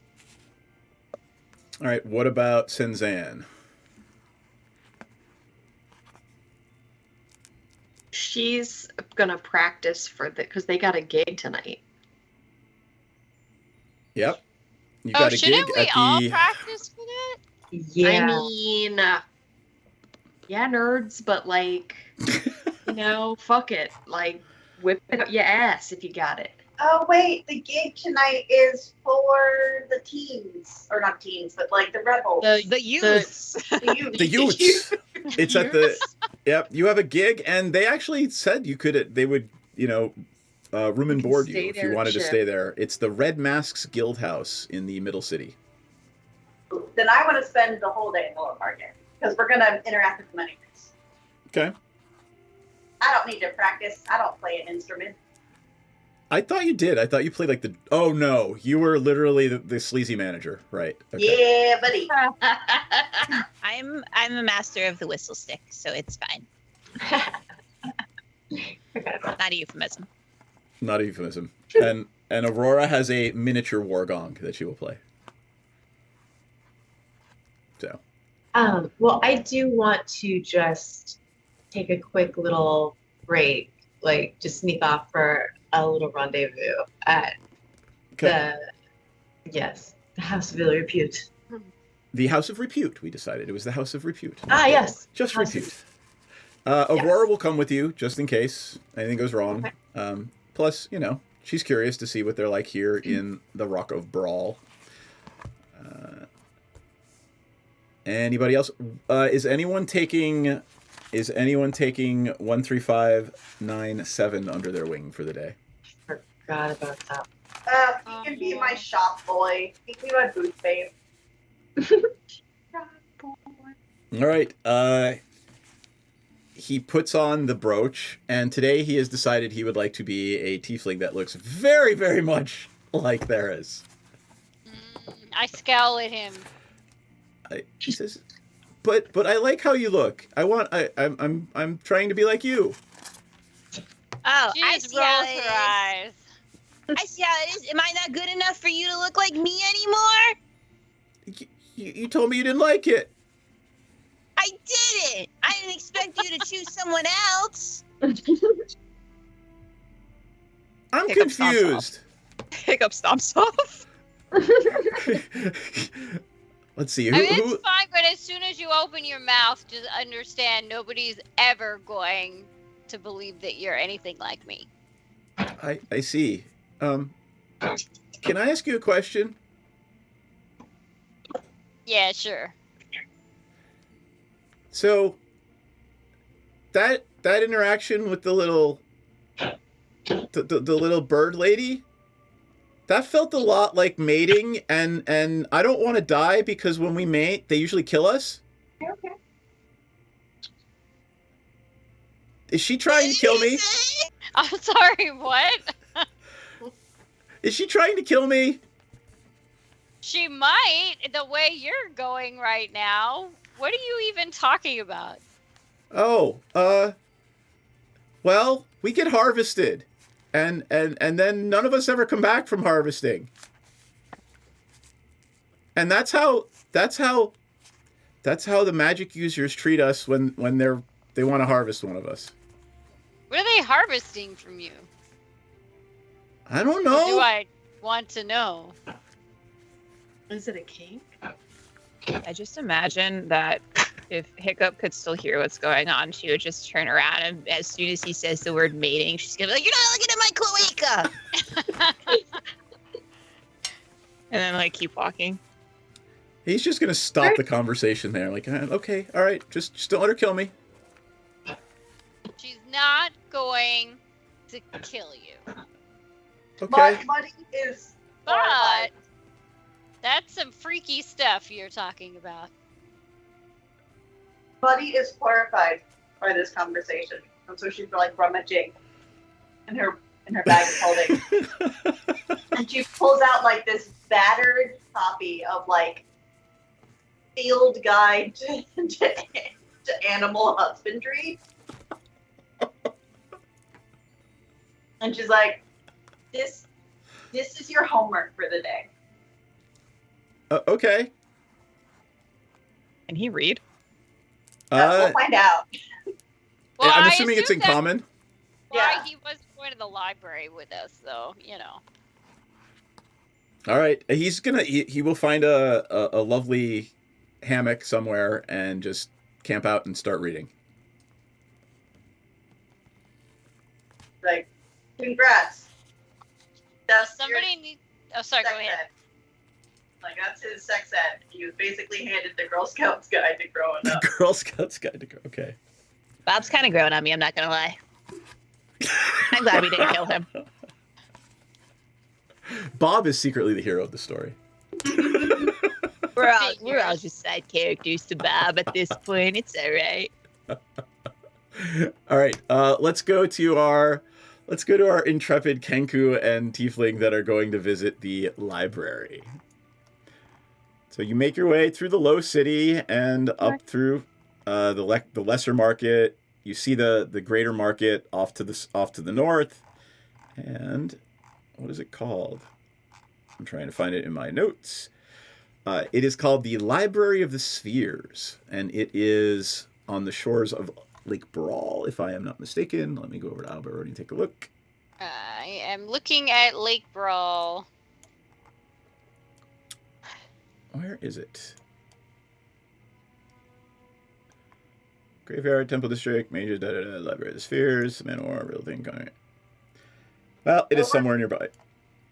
All right. What about Senzan? She's gonna practice because they got a gig tonight. Yep. You got a shouldn't gig we at all the. practice for that? Yeah. I mean, yeah, nerds, but fuck it. Like, whip it up your ass if you got it. Oh wait, the gig tonight is for the teens, or not teens, but like the rebels, the youths, the youth. The youths. It's at the. Yep. You have a gig, and they actually said they would, room and board you if you wanted to stay there. It's the Red Masks Guild House in the Middle City. Then I want to spend the whole day in the lower market because we're gonna interact with them anyways. Okay. I don't need to practice. I don't play an instrument. I thought you did. I thought you played the. Oh no, you were literally the sleazy manager, right? Okay. Yeah, buddy. I'm a master of the whistle stick, so it's fine. Not a euphemism. Not a euphemism. And Aurora has a miniature war gong that she will play. So. Well, I do want to just take a quick little break, just sneak off for a little rendezvous at the House of Ill Repute. The House of Repute, we decided. It was the House of Repute. Ah, yes. Just Repute. Aurora will come with you, just in case anything goes wrong. Okay. Plus, she's curious to see what they're like here in the Rock of Brawl. Anybody else? Is anyone taking 13597 under their wing for the day? Forgot about that. He can be my shop boy. He can be my booth babe. All right. He puts on the brooch, and today he has decided he would like to be a tiefling that looks very, very much like theirs. I scowl at him. He says, "But I like how you look. I'm trying to be like you." Oh, She I just see how rolls it her is. eyes. I see how it is. Am I not good enough for you to look like me anymore? You told me you didn't like it. I didn't. I didn't expect you to choose someone else. I'm Hiccup stomps confused. Hiccup stomps off. Let's see. I mean, it's fine, but as soon as you open your mouth, just understand nobody's ever going to believe that you're anything like me. I see. Can I ask you a question? Yeah, sure. So that interaction with the little little bird lady, that felt a lot like mating, and I don't want to die because when we mate, they usually kill us. Okay. Is she trying to kill me? I'm sorry, what? Is she trying to kill me? She might, the way you're going right now. What are you even talking about? Oh, well, we get harvested, and then none of us ever come back from harvesting. And that's how the magic users treat us when they want to harvest one of us. What are they harvesting from you? I don't Or know. do I want to know? Is it a kink? I just imagine that if Hiccup could still hear what's going on, she would just turn around and as soon as he says the word mating, she's gonna be like, "You're not looking at my cloaca!" And then like keep walking. He's just gonna stop the conversation there. Like, okay, all right, just don't let her kill me. She's not going to kill you. Okay. Buddy is But that's some freaky stuff you're talking about. Buddy is horrified by this conversation, and so she's like rummaging in her bag of holding, and she pulls out like this battered copy of like Field Guide to Animal Husbandry, and she's like, "This is your homework for the day." Okay. Can he read? We'll find out. Well, I'm I assuming it's in assume that's common. Why he was going to the library with us, though, you know. All right, he will find a lovely hammock somewhere and just camp out and start reading. Like, congrats. That's Somebody needs. Oh, sorry. Go ahead. ed. Like, that's his sex ed. He was basically handed the Girl Scouts guide to growing up. The Girl Scouts guide to grow. Okay. Bob's kind of growing on me, I'm not gonna lie. I'm glad we didn't kill him. Bob is secretly the hero of the story. We're all just side characters to Bob at this point. It's all right. All right, let's go to our intrepid Kenku and Tiefling that are going to visit the library. So you make your way through the low city and up through the lesser market. You see the greater market off to the north, and what is it called? I'm trying to find it in my notes. It is called the Library of the Spheres, and it is on the shores of Lake Brawl, if I am not mistaken. Let me go over to Albert and take a look. I am looking at Lake Brawl. Where is it? Graveyard, Temple District, Major, Library of the Spheres, Manor, real thing. Well, it is somewhere nearby.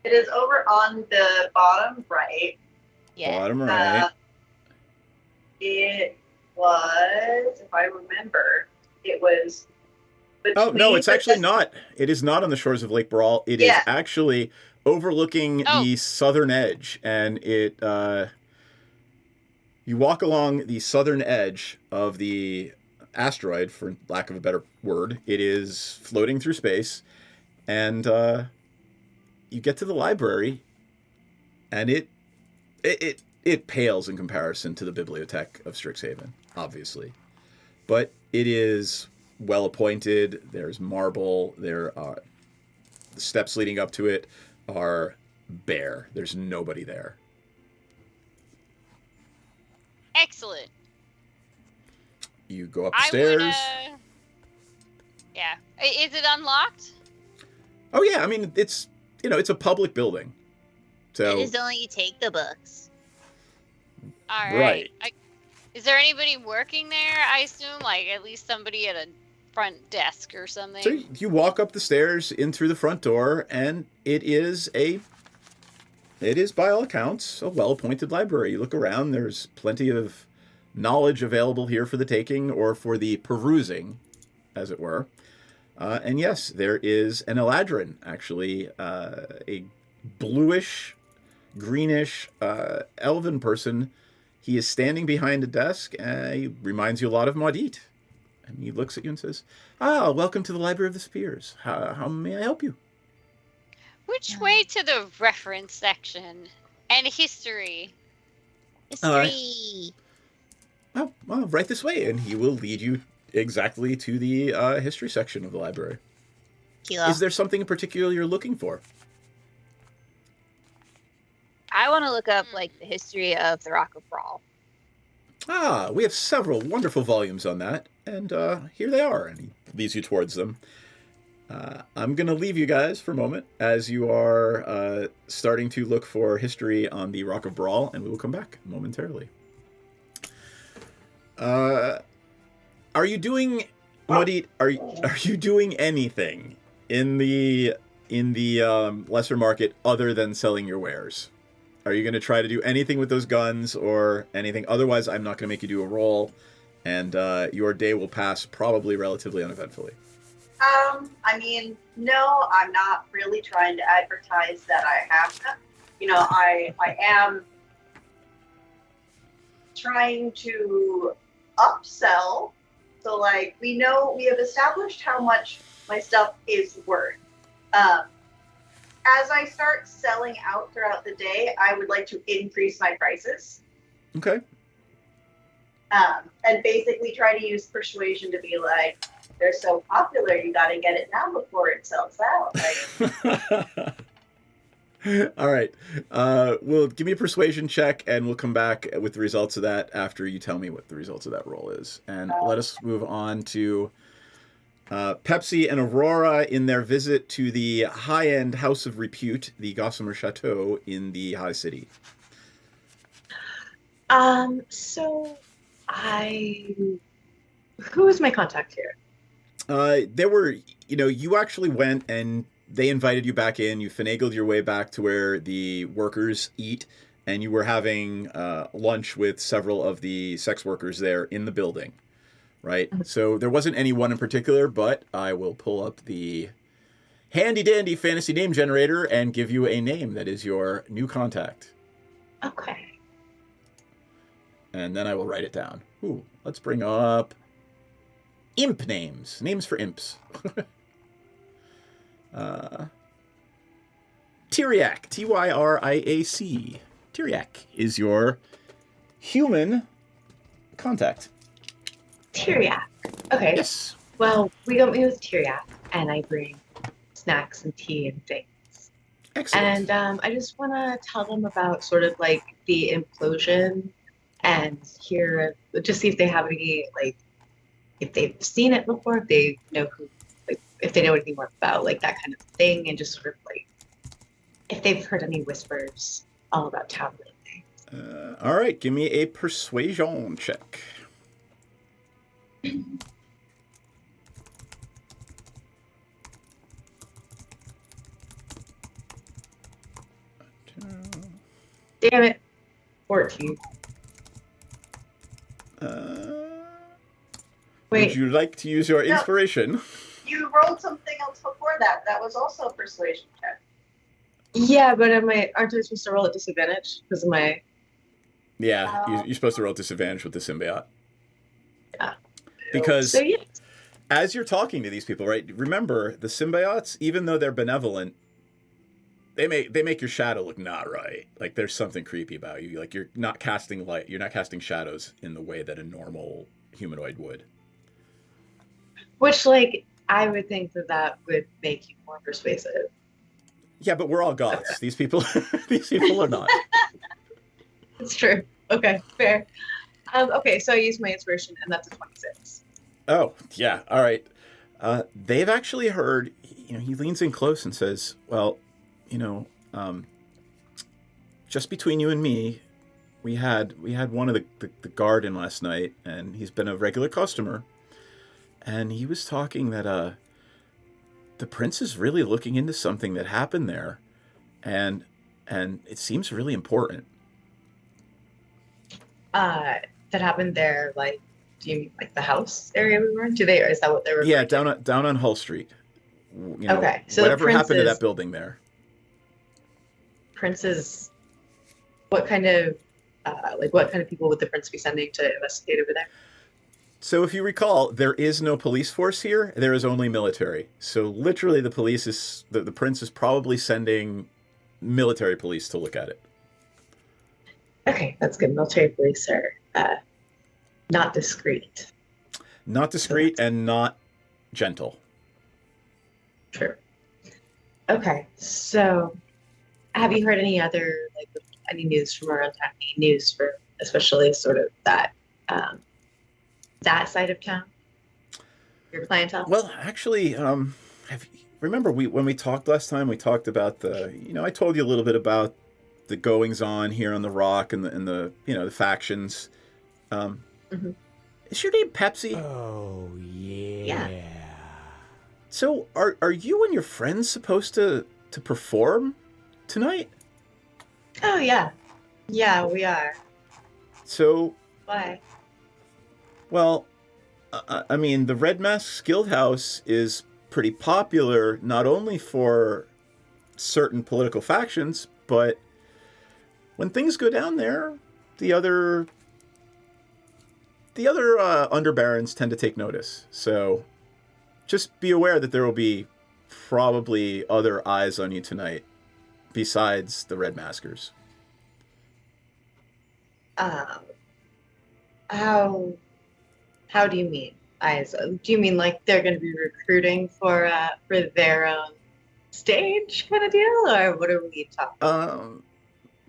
It is over on the bottom right. Bottom right. It was, if I remember, it was Oh, no, it's actually between not. It is not on the shores of Lake Brawl. It is Yeah. actually overlooking the southern edge. And it, you walk along the southern edge of the asteroid, for lack of a better word. It is floating through space. And you get to the library, and it pales in comparison to the bibliothèque of Strixhaven, obviously. But it is well appointed. There's marble. There are the steps leading up to it are bare. There's nobody there. Excellent. You go upstairs. Yeah. Is it unlocked? Oh yeah, I mean it's it's a public building. So It is only you take the books. All right. Is there anybody working there? I assume, like at least somebody at a front desk or something. So you walk up the stairs in through the front door, and it is by all accounts a well-appointed library. You look around, there's plenty of knowledge available here for the taking or for the perusing, as it were. And yes, there is an Eladrin, actually, a bluish, greenish, elven person. He is standing behind a desk, and he reminds you a lot of Maudit. And he looks at you and says, welcome to the Library of the Spears. How may I help you? Which way to the reference section and history? History. Well, right this way, and he will lead you exactly to the history section of the library. Kilo. Is there something in particular you're looking for? I want to look up like the history of the Rock of Brawl. We have several wonderful volumes on that, and here they are. And he leads you towards them. I'm going to leave you guys for a moment as you are starting to look for history on the Rock of Brawl, and we will come back momentarily. Are you doing, Maudit, are you doing anything in the lesser market other than selling your wares? Are you going to try to do anything with those guns or anything? Otherwise, I'm not going to make you do a roll, and your day will pass probably relatively uneventfully. I mean, no, I'm not really trying to advertise that I have them. I am trying to upsell. So, like, we have established how much my stuff is worth. As I start selling out throughout the day, I would like to increase my prices. Okay. And basically try to use persuasion to be like, they're so popular, you got to get it now before it sells out. All right. Well, give me a persuasion check, and we'll come back with the results of that after you tell me what the results of that roll is. And let us move on to Pepsi and Aurora in their visit to the high-end House of Repute, the Gossamer Chateau in the High City. Who is my contact here? There were, you actually went and they invited you back in. You finagled your way back to where the workers eat, and you were having lunch with several of the sex workers there in the building, right? So there wasn't anyone in particular, but I will pull up the handy-dandy fantasy name generator and give you a name that is your new contact. Okay. And then I will write it down. Ooh, let's bring up imp names. Names for imps. Tyriac. Tyriac. Tyriac is your human contact. Tyriac. Okay. Yes. Well, we got me with Tyriac, and I bring snacks and tea and things. Excellent. And I just want to tell them about sort of like the implosion and just see if they have any, like, if they've seen it before, if they know who, like, if they know anything more about, like, that kind of thing, and just sort of like, if they've heard any whispers all about town lately. All right, give me a persuasion check. Damn it. 14. Would you like to use your inspiration? You rolled something else before that. That was also a persuasion check. Yeah, but aren't I supposed to roll at disadvantage because of my? Yeah, you're supposed to roll disadvantage with the symbiote. Yeah. Because So, yeah. as you're talking to these people, right? Remember, the symbiotes, even though they're benevolent, they make your shadow look not right. Like there's something creepy about you. Like you're not casting light. You're not casting shadows in the way that a normal humanoid would. Which, like, I would think that would make you more persuasive. Yeah, but we're all goths. These people are not. It's true. Okay, fair. Okay, so I used my inspiration, and that's a 26. Oh, yeah. All right. They've actually heard, he leans in close and says, well, just between you and me, we had one of the guard in last night, and he's been a regular customer, and he was talking that the prince is really looking into something that happened there, and it seems really important. That happened there, like, do you mean like the house area we were in? Is that what they were? Yeah, down on Hull Street. Okay, so whatever happened to that building there. Prince's, what kind of people would the prince be sending to investigate over there? So if you recall, there is no police force here. There is only military. So literally the prince is probably sending military police to look at it. Okay, that's good. Military police are not discreet. Not discreet and not gentle. True. Okay, so have you heard any news from around town? Any news for especially sort of that side of town? Your clientele? Well, actually, remember when we talked last time? We talked about I told you a little bit about the goings on here on the Rock and the factions. Is your name Pepsi? Oh yeah. So are you and your friends supposed to perform tonight? Oh yeah, we are. So Why? Well, I mean, the Red Mask Guild House is pretty popular not only for certain political factions, but when things go down there, the other underbarons tend to take notice. So just be aware that there will be probably other eyes on you tonight besides the Red Maskers. How do you mean eyes? Do you mean like they're going to be recruiting for their own stage kind of deal, or what are we talking?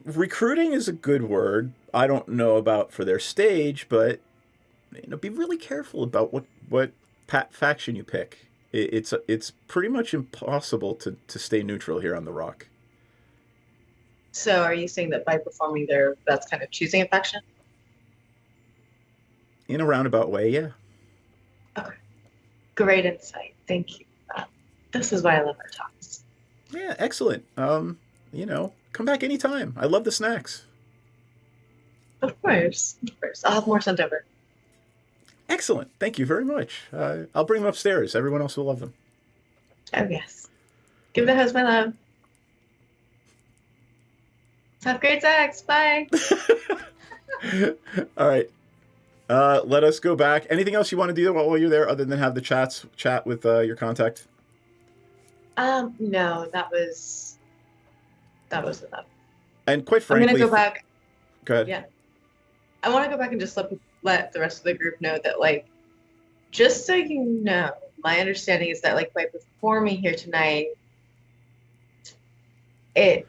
Recruiting is a good word. I don't know about for their stage, but be really careful about what faction you pick. It's pretty much impossible to stay neutral here on the Rock. So are you saying that by performing there, that's kind of choosing a faction? In a roundabout way, yeah. Okay. Great insight. Thank you. This is why I love our talks. Yeah, excellent. Come back anytime. I love the snacks. Of course. I'll have more sent over. Excellent. Thank you very much. I'll bring them upstairs. Everyone else will love them. Oh, yes. Give the host my love. Have great sex. Bye. All right. Let us go back. Anything else you want to do while you're there other than have the chat with your contact? No, that was enough. And quite frankly, I'm gonna go back. Go ahead. Yeah. I want to go back and just let the rest of the group know that, like, just so you know, my understanding is that, like, by performing here tonight, Why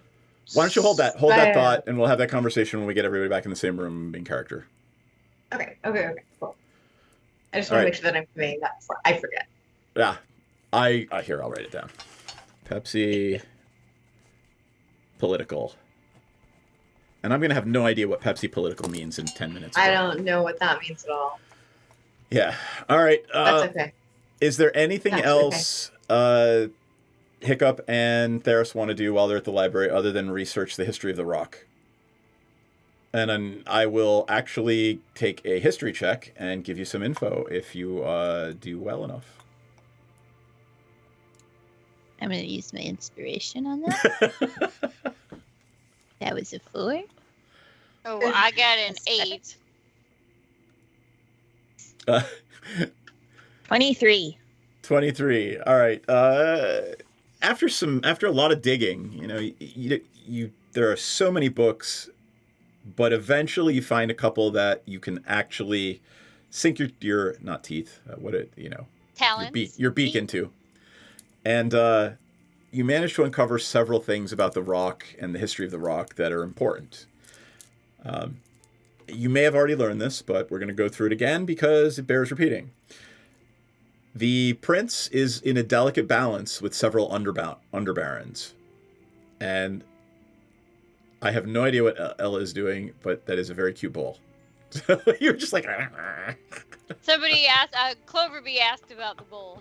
don't you hold that thought, and we'll have that conversation when we get everybody back in the same room in character. Okay, cool. I just want to make sure that I'm conveying that before I forget. Yeah, I'll write it down. Pepsi political. And I'm going to have no idea what Pepsi political means in 10 minutes. I don't know what that means at all. Yeah. All right. That's okay. Is there anything else Hiccup and Theros want to do while they're at the library other than research the history of the rock? And then I will actually take a history check and give you some info if you do well enough. I'm going to use my inspiration on that. That was a 4. Oh, I got an 8. 23. 23. All right. After a lot of digging, there are so many books, but eventually you find a couple that you can actually sink your not teeth, Talents. your beak into, and you manage to uncover several things about the rock and the history of the rock that are important. You may have already learned this, but we're going to go through it again because it bears repeating. The prince is in a delicate balance with several underbarons. And I have no idea what Ella is doing, but that is a very cute bull. So you're just like... Somebody asked, Cloverbee asked about the bull.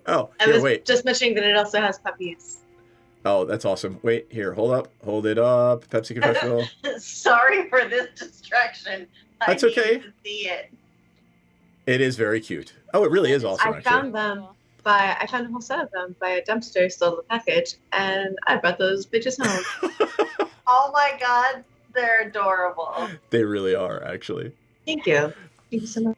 Oh, I was just mentioning that it also has puppies. Oh, that's awesome. Wait, here, hold it up. Pepsi Confessional. Sorry for this distraction. That's I okay. need to see it. It is very cute. Oh, it really is awesome, I found a whole set of them by a dumpster still in the package, and I brought those bitches home. Oh my god, they're adorable. They really are, actually. Thank you. Thank you so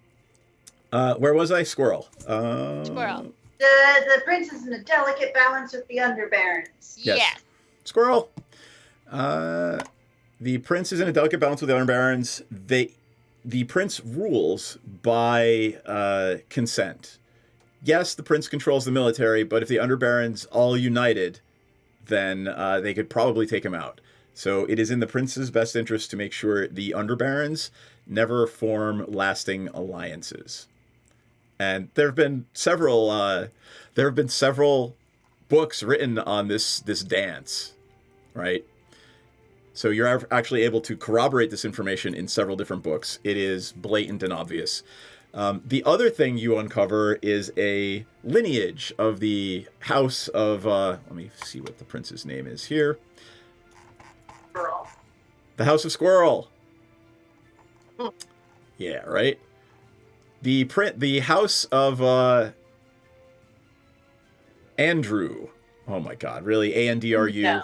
much. Where was I? Squirrel. Squirrel. The prince is in a delicate balance with the underbarons. Yes. Yeah. Squirrel. The prince is in a delicate balance with the underbarons. The prince rules by consent. Yes, the prince controls the military, but if the underbarons all united, then they could probably take him out. So it is in the prince's best interest to make sure the underbarons never form lasting alliances. And there have been several books written on this dance, right? So you're actually able to corroborate this information in several different books. It is blatant and obvious. The other thing you uncover is a lineage of the house of... let me see what the prince's name is here. Squirrel. The House of Squirrel. Yeah, right? The house of Andrew. Oh my god, really? Andru? No.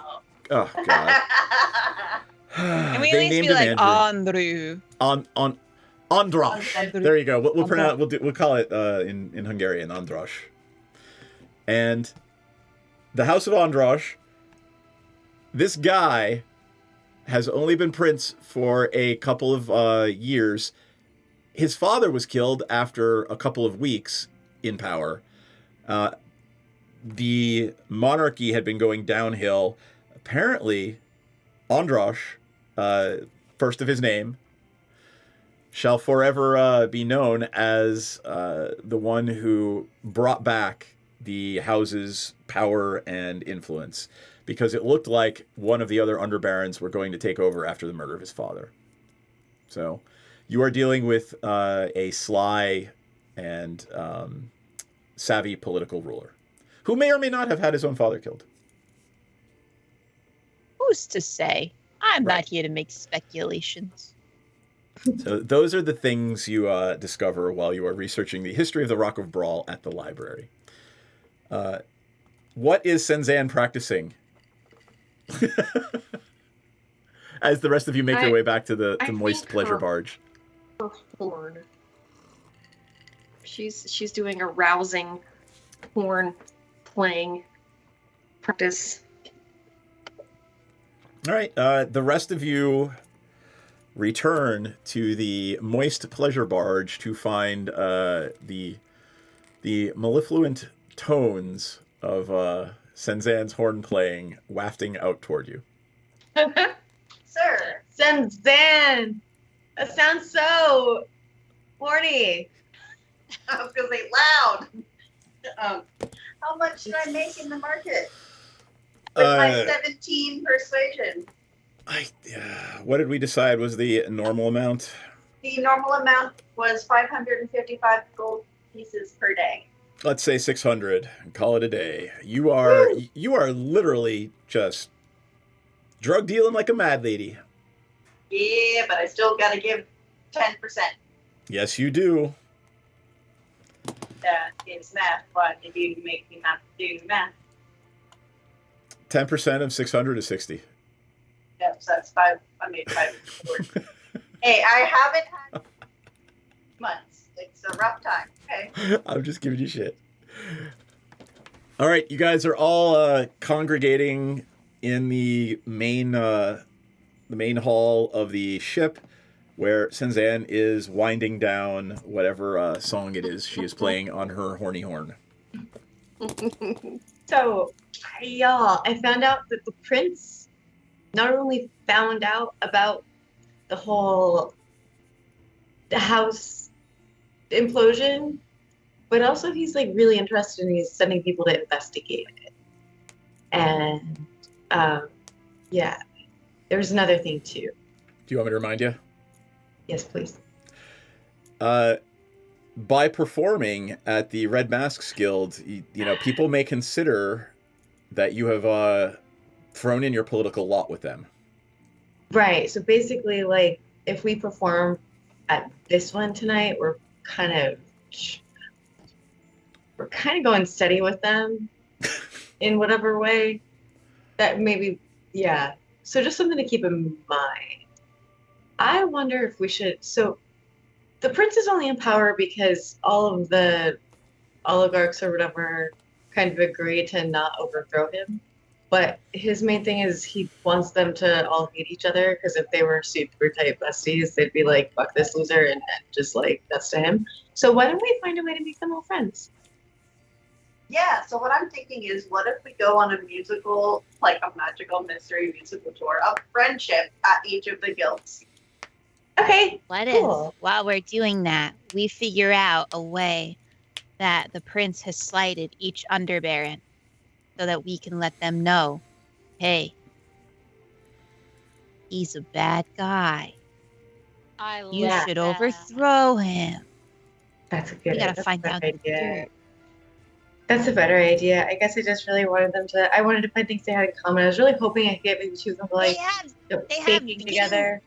Oh god. And we at least be like Andrew. Andras. There you go. We'll pronounce. We'll call it in Hungarian Andras. And the House of Andras. This guy has only been prince for a couple of years. His father was killed after a couple of weeks in power. The monarchy had been going downhill. Apparently, Andras, first of his name, shall forever be known as the one who brought back the house's power and influence, because it looked like one of the other underbarons were going to take over after the murder of his father. So you are dealing with a sly and savvy political ruler who may or may not have had his own father killed. Who's to say? I'm not here to make speculations. So those are the things you discover while you are researching the history of the Rock of Brawl at the library. What is Senzan practicing? As the rest of you make your way back to the moist pleasure barge. Her horn. She's doing a rousing horn playing practice. All right. The rest of you return to the moist pleasure barge to find the mellifluent tones of Senzan's horn playing wafting out toward you. Sir. Senzan! That sounds so horny. I was going to say loud. How much should I make in the market? With my 17 persuasion. What did we decide was the normal amount? The normal amount was 555 gold pieces per day. let's say 600 and call it a day. You are literally just drug dealing like a mad lady. Yeah, but I still gotta give 10%. Yes, you do. It's math, but if you make me not do math, 10% of 600 is 60. yeah, so that's 5. I made 5. Hey, I haven't had months. It's a rough time. Okay. I'm just giving you shit. All right, you guys are all congregating in the main hall of the ship, where Senzan is winding down whatever song it is she is playing on her horny horn. So, y'all, I found out that the prince not only found out about the whole house implosion, but also he's like really interested and he's sending people to investigate it. And yeah, there was another thing too. Do you want me to remind you? Yes, please. By performing at the Red Masks Guild, you know, people may consider that you have thrown in your political lot with them. Right. So basically, like, if we perform at this one tonight, we're kind of going steady with them in whatever way that maybe, yeah. So just something to keep in mind. I wonder if we should, so the prince is only in power because all of the oligarchs or whatever kind of agree to not overthrow him. But his main thing is he wants them to all hate each other, because if they were super tight besties, they'd be like, fuck this loser, and just like, that's to him. So why don't we find a way to make them all friends? Yeah, so what I'm thinking is, what if we go on a musical, like a magical mystery musical tour of friendship at each of the guilds? Okay. What if, while we're doing that, we figure out a way that the prince has slighted each underbaron so that we can let them know, hey, he's a bad guy. You should overthrow him. That's a good We gotta find out the dirt. That's a better idea. I guess I just really wanted them to, I wanted to find things they had in common. I was really hoping I could get maybe two of them like baking together.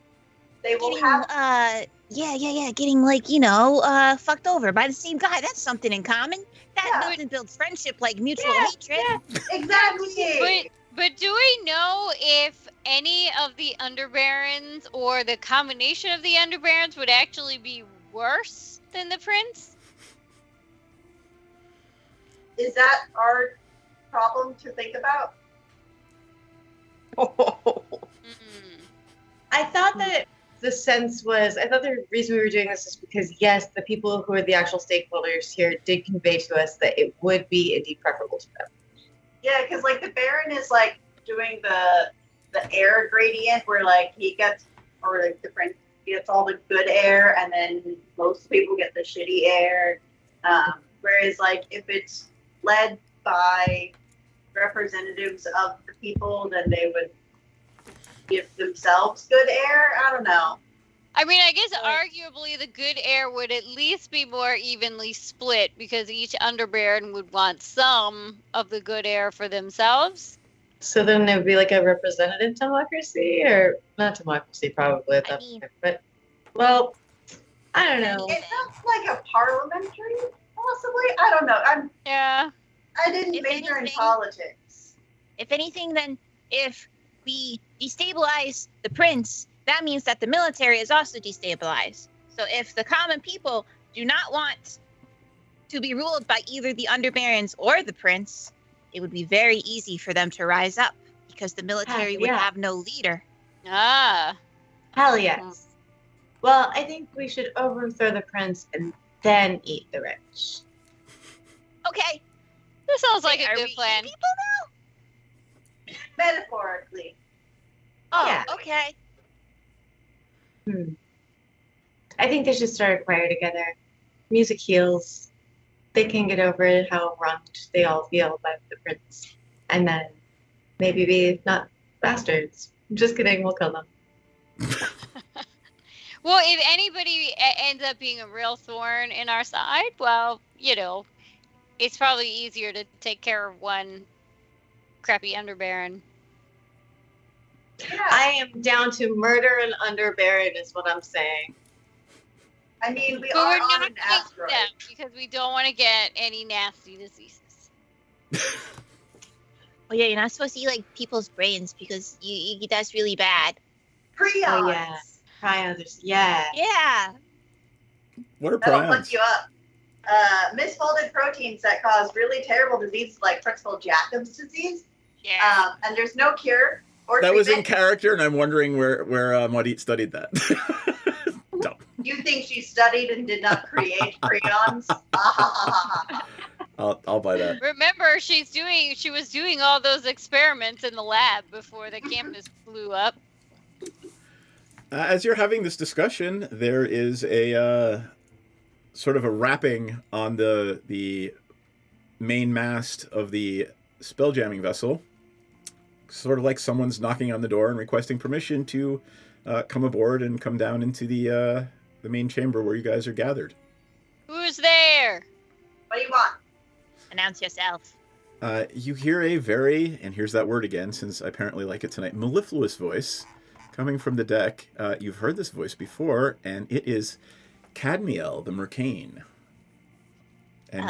They will Getting, have getting like, fucked over by the same guy. That's something in common. That nothing builds friendship like mutual hatred. Yeah, exactly. But do we know if any of the underbarons or the combination of the underbarons would actually be worse than the prince? Is that our problem to think about? I thought that the sense was, I thought the reason we were doing this is because, yes, the people who are the actual stakeholders here did convey to us that it would be indeed preferable to them. Yeah, because like the Baron is like doing the air gradient where like he gets, or like the Prince gets all the good air and then most people get the shitty air. Whereas like if it's led by representatives of the people, then they would give themselves good air. I don't know. I mean, I guess arguably the good air would at least be more evenly split because each underbaron would want some of the good air for themselves. So then it would be like a representative democracy, or not democracy probably at that point, but, well, I don't know. It sounds like a parliamentary, possibly. I don't know. I didn't major in politics. If anything, then if we destabilize the prince, that means that the military is also destabilized. So if the common people do not want to be ruled by either the underbarons or the prince, it would be very easy for them to rise up because the military would have no leader. Hell yes. Well, I think we should overthrow the prince and then eat the rich. Okay. This sounds like a good plan. People now? Metaphorically. Oh, Yeah. Okay. I think they should start a choir together. Music heals. They can get over how wronged they all feel by the prince. And then maybe be not bastards. Just kidding, we'll kill them. Well, if anybody ends up being a real thorn in our side, well, it's probably easier to take care of one crappy underbaron. I am down to murder an underbaron, is what I'm saying. I mean, we But are we're on not an doing asteroid. them because we don't want to get any nasty diseases. Oh yeah, you're not supposed to eat like people's brains because you that's really bad. Prions. Oh yeah, prions. Yeah. Yeah. What are That'll fuck prions? you up. Misfolded proteins that cause really terrible diseases like Creutzfeldt Jacobs disease. Yeah. And there's no cure or That was in treatment. character, and I'm wondering where Modit studied that. Dumb. You think she studied and did not create prions? I'll buy that. Remember, she was doing all those experiments in the lab before the campus blew up. As you're having this discussion, there is a sort of a rapping on the main mast of the spelljamming vessel. Sort of like someone's knocking on the door and requesting permission to come aboard and come down into the main chamber where you guys are gathered. Who's there? What do you want? Announce yourself. You hear a very, and here's that word again, since I apparently like it tonight, mellifluous voice coming from the deck. You've heard this voice before, and it is Cadmiel, the Mercane. And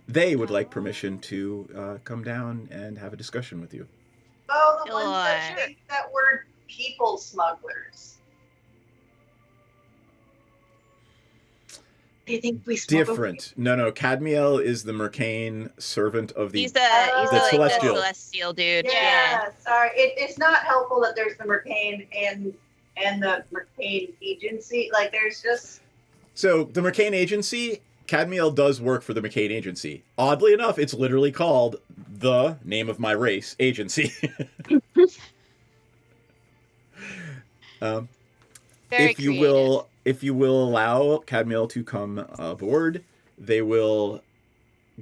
they would like permission to come down and have a discussion with you. Oh, the ones that think that we're people smugglers. They think we smuggle. Different. No. Cadmiel is the Mercane servant of the He's the Celestial. Celestial dude. Yeah. Sorry, it's not helpful that there's the Mercane and the Mercane agency. Like, there's just. So the Mercane Agency, Cadmiel does work for the Mercane Agency. Oddly enough, it's literally called the name of my race agency. If you will allow Cadmiel to come aboard, they will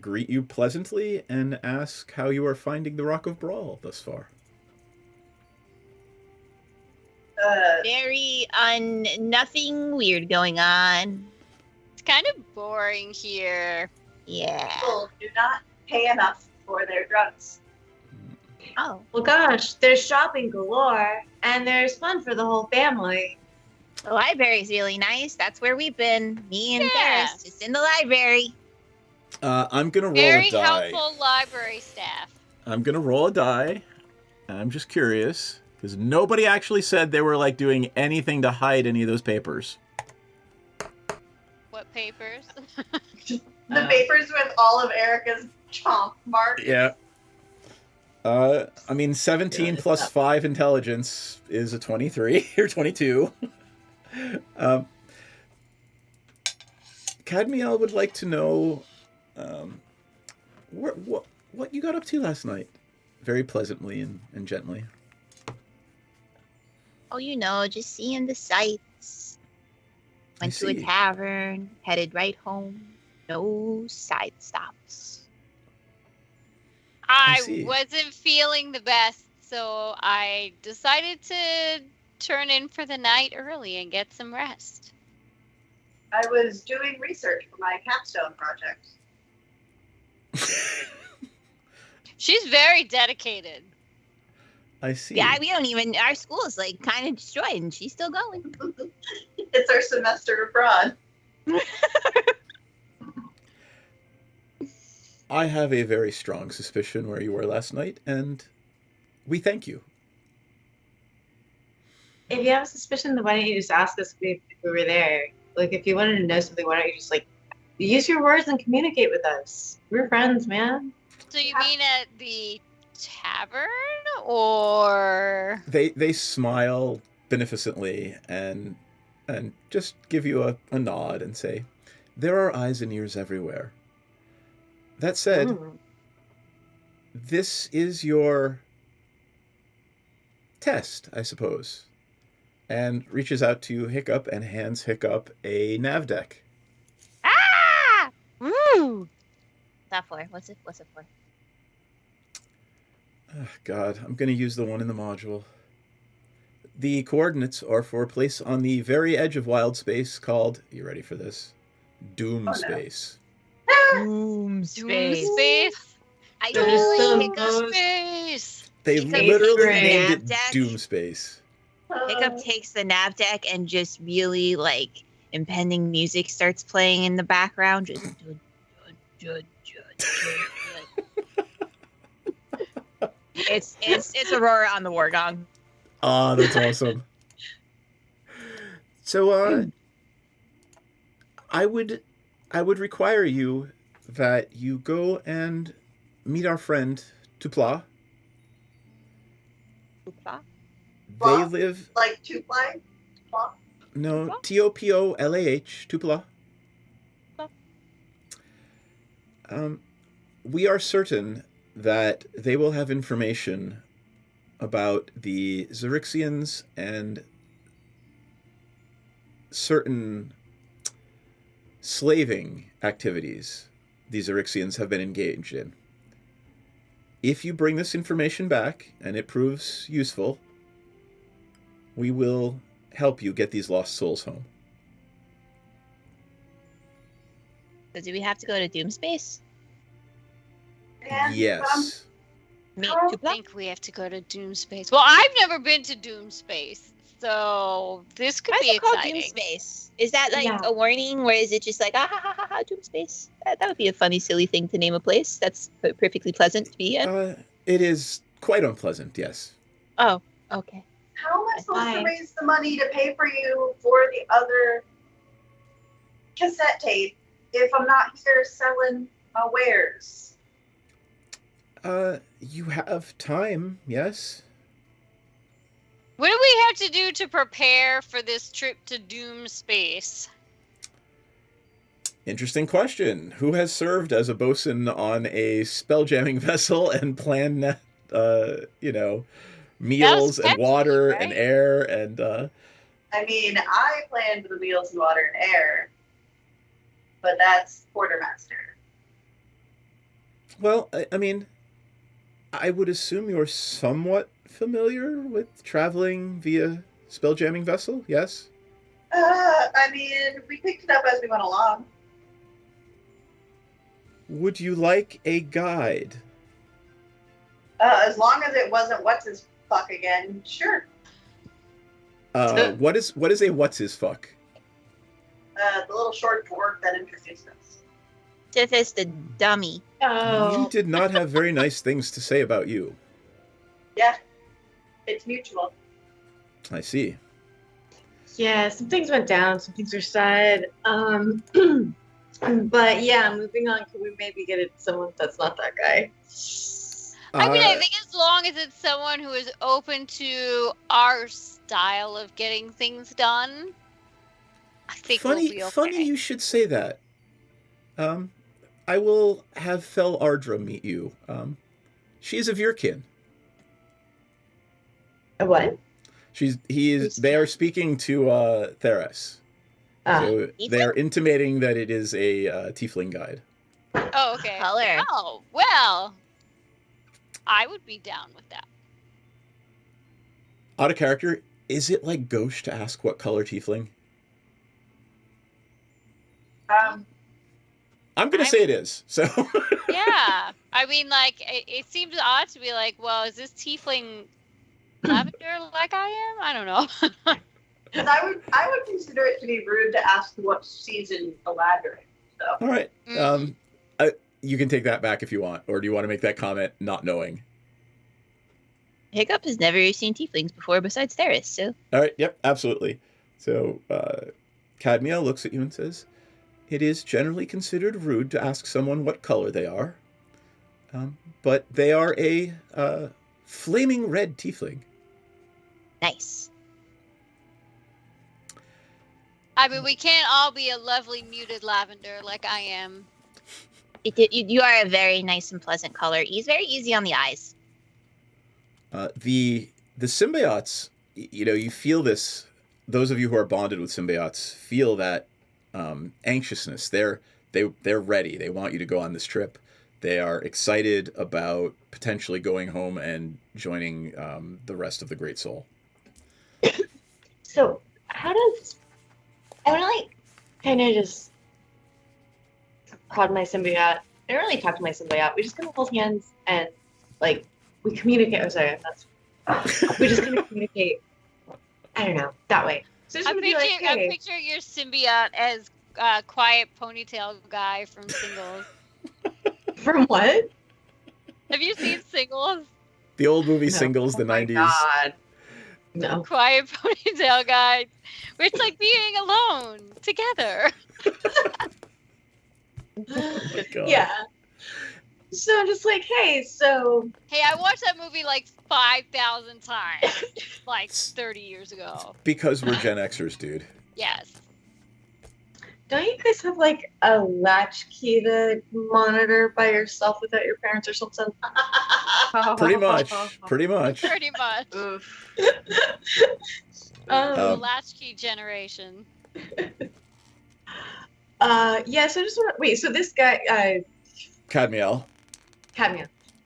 greet you pleasantly and ask how you are finding the Rock of Brawl thus far. Very nothing weird going on. It's kind of boring here. Yeah. People do not pay enough for their drugs. Oh. Well, gosh, there's shopping galore, and there's fun for the whole family. The library's really nice. That's where we've been. Me and Ferris, just in the library. I'm going to roll Very a die. helpful library staff. I'm going to roll a die. I'm just curious, because nobody actually said they were like doing anything to hide any of those papers. What papers? The papers with all of Erica's chomp marks. Yeah. I mean, 17 plus 5 intelligence is a 23 or 22. Cadmiel would like to know what you got up to last night. Very pleasantly and gently. Oh, just seeing the sights. Went to a tavern, headed right home. No side stops. I wasn't feeling the best, so I decided to turn in for the night early and get some rest. I was doing research for my capstone project. She's very dedicated. I see. Yeah, our school is like kind of destroyed and she's still going. It's our semester abroad. I have a very strong suspicion where you were last night, and we thank you. If you have a suspicion, then why don't you just ask us if we were there? Like, if you wanted to know something, why don't you just, use your words and communicate with us? We're friends, man. So you mean at the tavern, or? They smile beneficently and just give you a nod and say, there are eyes and ears everywhere. That said, this is your test, I suppose. And reaches out to Hiccup and hands Hiccup a nav deck. Ah! Woo! What's that for? What's it for? Oh, God, I'm going to use the one in the module. The coordinates are for a place on the very edge of wild space called, you ready for this? Doom space. No! Doom space. Doom space. I That feel is the like most Space. They Hiccup literally takes the named nav it deck. Doom Space. Hiccup takes the nav deck and just really like impending music starts playing in the background. Just it's Aurora on the war gong. Ah, that's awesome. So, I would require you that you go and meet our friend Tupla. Tupla? They live Like two ply? no Toplah Tupla. We are certain that they will have information about the Xerixians and certain slaving activities these Xerixians have been engaged in. If you bring this information back and it proves useful, we will help you get these lost souls home. So do we have to go to Doom space? Yes. Meet I Tupla? think we have to go to Doom Space. Well, I've never been to Doom Space, so this could Why is be it called exciting. Doom space? Is that like Yeah. a warning, or is it just like Doom space? That would be a funny, silly thing to name a place. That's perfectly pleasant to be in. It is quite unpleasant, yes. Oh, okay. How am I supposed to Fine. raise the money to pay for you for the other cassette tape if I'm not here selling my wares? You have time, yes? What do we have to do to prepare for this trip to Doom Space? Interesting question. Who has served as a bosun on a spelljamming vessel and planned, meals and water and air and, I mean, I planned the meals, water, and air, but that's quartermaster. Well, I mean, I would assume you're somewhat familiar with traveling via spelljamming vessel, yes? I mean, we picked it up as we went along. Would you like a guide? As long as it wasn't what's his fuck again, sure. What is a what's his fuck? The little short dwarf that introduced us. Seth is the dummy. You did not have very nice things to say about you. Yeah, it's mutual. I see. Yeah, some things went down, some things were said. But yeah, moving on, could we maybe get it someone that's not that guy? I mean, I think as long as it's someone who is open to our style of getting things done, I think we'll be okay. Funny you should say that. I will have Fel Ardra meet you. She is of your kin. A what? They are speaking to Theras. So they are intimating that it is a tiefling guide. Oh, okay. Color. Oh, well, I would be down with that. Out of character, is it like gauche to ask what color tiefling? I'm going to say it is. So Yeah. I mean, like, it seems odd to be like, well, is this tiefling lavender like I am? I don't know. Because I would consider it to be rude to ask what season the ladder is. So. all right. You can take that back if you want, or do you want to make that comment not knowing? Hiccup has never seen tieflings before besides Theris, so. All right. Yep. Absolutely. So Cadmia looks at you and says, "It is generally considered rude to ask someone what color they are, but they are a flaming red tiefling." Nice. I mean, we can't all be a lovely muted lavender like I am. You are a very nice and pleasant color. He's very easy on the eyes. The symbiotes, you feel this. Those of you who are bonded with symbiotes feel that anxiousness. They're ready. They want you to go on this trip. They are excited about potentially going home and joining the rest of the Great Soul. So, how does I want to kind of just called my symbiote. I don't really talk to my symbiote. We just kind of hold hands and like we communicate. Oh, sorry, we just kind of communicate. I don't know, that way. So just I'm gonna be like, hey. picturing your symbiote as quiet ponytail guy from Singles. From what? Have you seen Singles? The old movie Singles, the 90s. God. No. Quiet ponytail guy. Where it's like being alone together. Oh my God. Yeah. So I'm just like, hey, so. Hey, I watched that movie like 5,000 times, like 30 years ago. Because we're Gen Xers, dude. Yes. Don't you guys have like a latchkey to monitor by yourself without your parents or something? Pretty much. Pretty much. Pretty much. Oof. The latchkey generation. Yeah, so I just want to wait. So this guy, Cadmiel.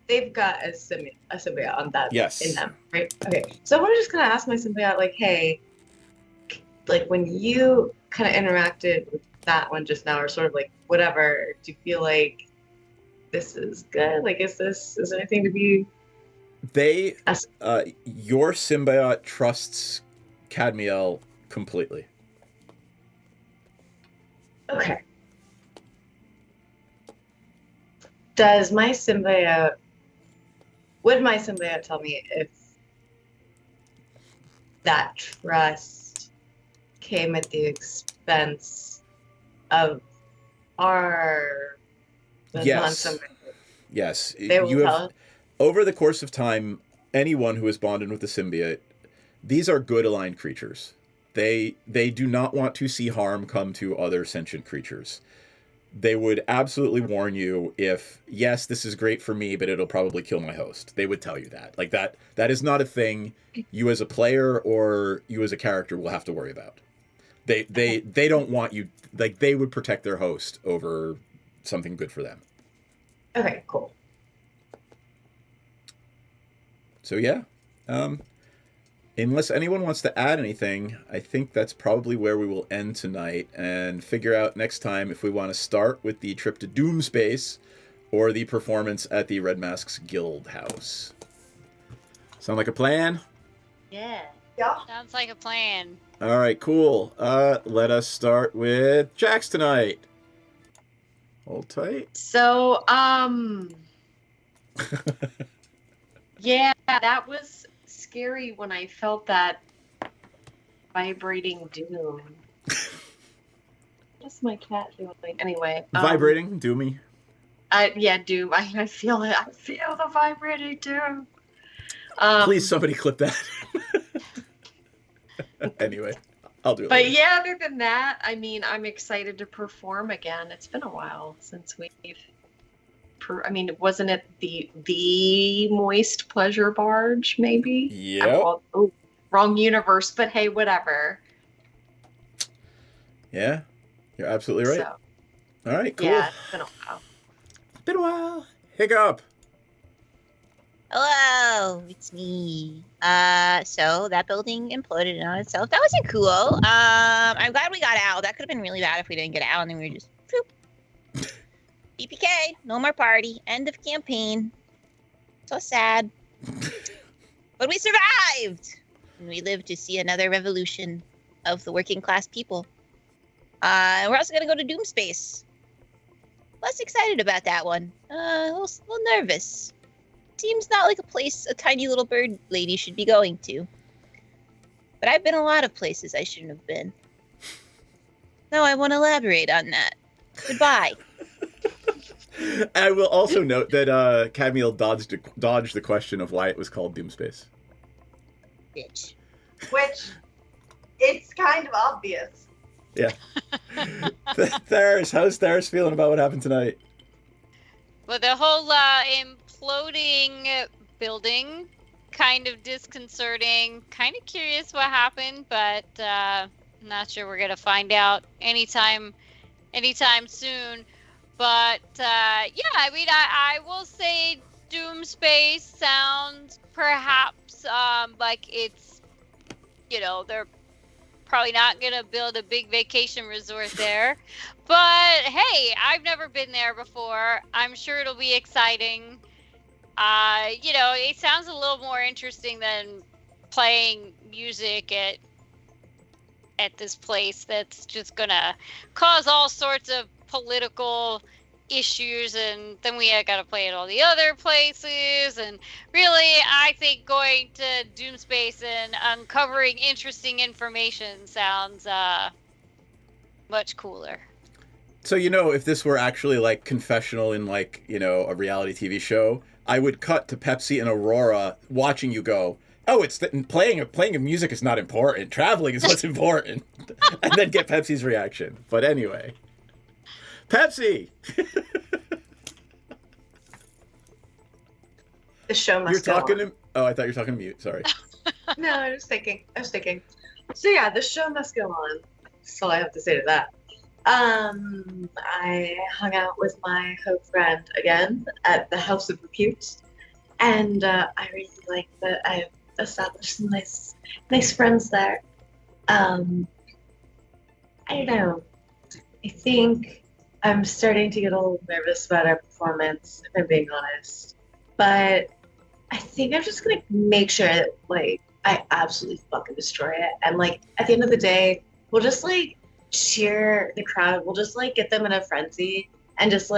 they've got a symbiote on that. Yes. In them, right? Okay. So I want to just kind of ask my symbiote, like, hey, like when you kind of interacted with that one just now, or sort of like whatever, do you feel like this is good? Like, is there anything to be? Your symbiote trusts Cadmiel completely. Okay. Would my symbiote tell me if that trust came at the expense of our non-symbiote? Yes. They will tell us? Over the course of time, anyone who is bonded with the symbiote, these are good aligned creatures. They do not want to see harm come to other sentient creatures. They would absolutely warn you if, yes, this is great for me, but it'll probably kill my host. They would tell you that. Like that is not a thing you as a player or you as a character will have to worry about. They don't want you, like they would protect their host over something good for them. Okay, cool. So yeah. Unless anyone wants to add anything, I think that's probably where we will end tonight and figure out next time if we want to start with the trip to Doomspace or the performance at the Red Masks Guild House. Sound like a plan? Yeah. Yeah. Sounds like a plan. All right, cool. Let us start with Jax tonight. Hold tight. So, yeah, that was scary when I felt that vibrating doom. What's my cat doing? Anyway. Vibrating, doomy. Yeah, doom. I feel it. I feel the vibrating doom. Please, somebody clip that. Anyway, I'll do it. But later. yeah, other than that, I mean, I'm excited to perform again. It's been a while since we've. Wasn't it the Moist Pleasure Barge? Maybe. Yep. Wrong universe, but hey, whatever. Yeah, you're absolutely right. So, all right, cool. Yeah, it's been a while. Been a while. Hiccup. Hello, it's me. So that building imploded in on itself. That wasn't cool. I'm glad we got out. That could have been really bad if we didn't get out and then we were just whoop. BPK, no more party. End of campaign. So sad. But we survived! And we lived to see another revolution of the working class people. And we're also gonna go to Doomspace. Less excited about that one. A little nervous. Seems not like a place a tiny little bird lady should be going to. But I've been a lot of places I shouldn't have been. No, I won't elaborate on that. Goodbye. I will also note that Cadmiel dodged the question of why it was called Doomspace. Bitch. Which, it's kind of obvious. Yeah. Theris, how's Theris feeling about what happened tonight? Well, the whole imploding building, kind of disconcerting. Kind of curious what happened, but not sure we're gonna find out anytime soon. But yeah, I mean, I will say Doomspace sounds perhaps like it's, they're probably not gonna build a big vacation resort there. But hey, I've never been there before. I'm sure it'll be exciting. It sounds a little more interesting than playing music at this place that's just gonna cause all sorts of political issues, and then we gotta play at all the other places. And really, I think going to Doomspace and uncovering interesting information sounds much cooler. So, if this were actually like confessional in like, a reality TV show, I would cut to Pepsi and Aurora watching you go, oh, it's playing of music is not important. Traveling is what's important. And then get Pepsi's reaction. But anyway. Pepsi! The show must You're go talking on. to... Oh, I thought you were talking to mute. Sorry. No, I was thinking. So yeah, the show must go on. That's all I have to say to that. I hung out with my hope friend again at the House of Repute, and I really like that I've established some nice friends there. I don't know. I think I'm starting to get a little nervous about our performance, if I'm being honest. But I think I'm just gonna make sure that I absolutely fucking destroy it. And at the end of the day, we'll just cheer the crowd. We'll just get them in a frenzy and just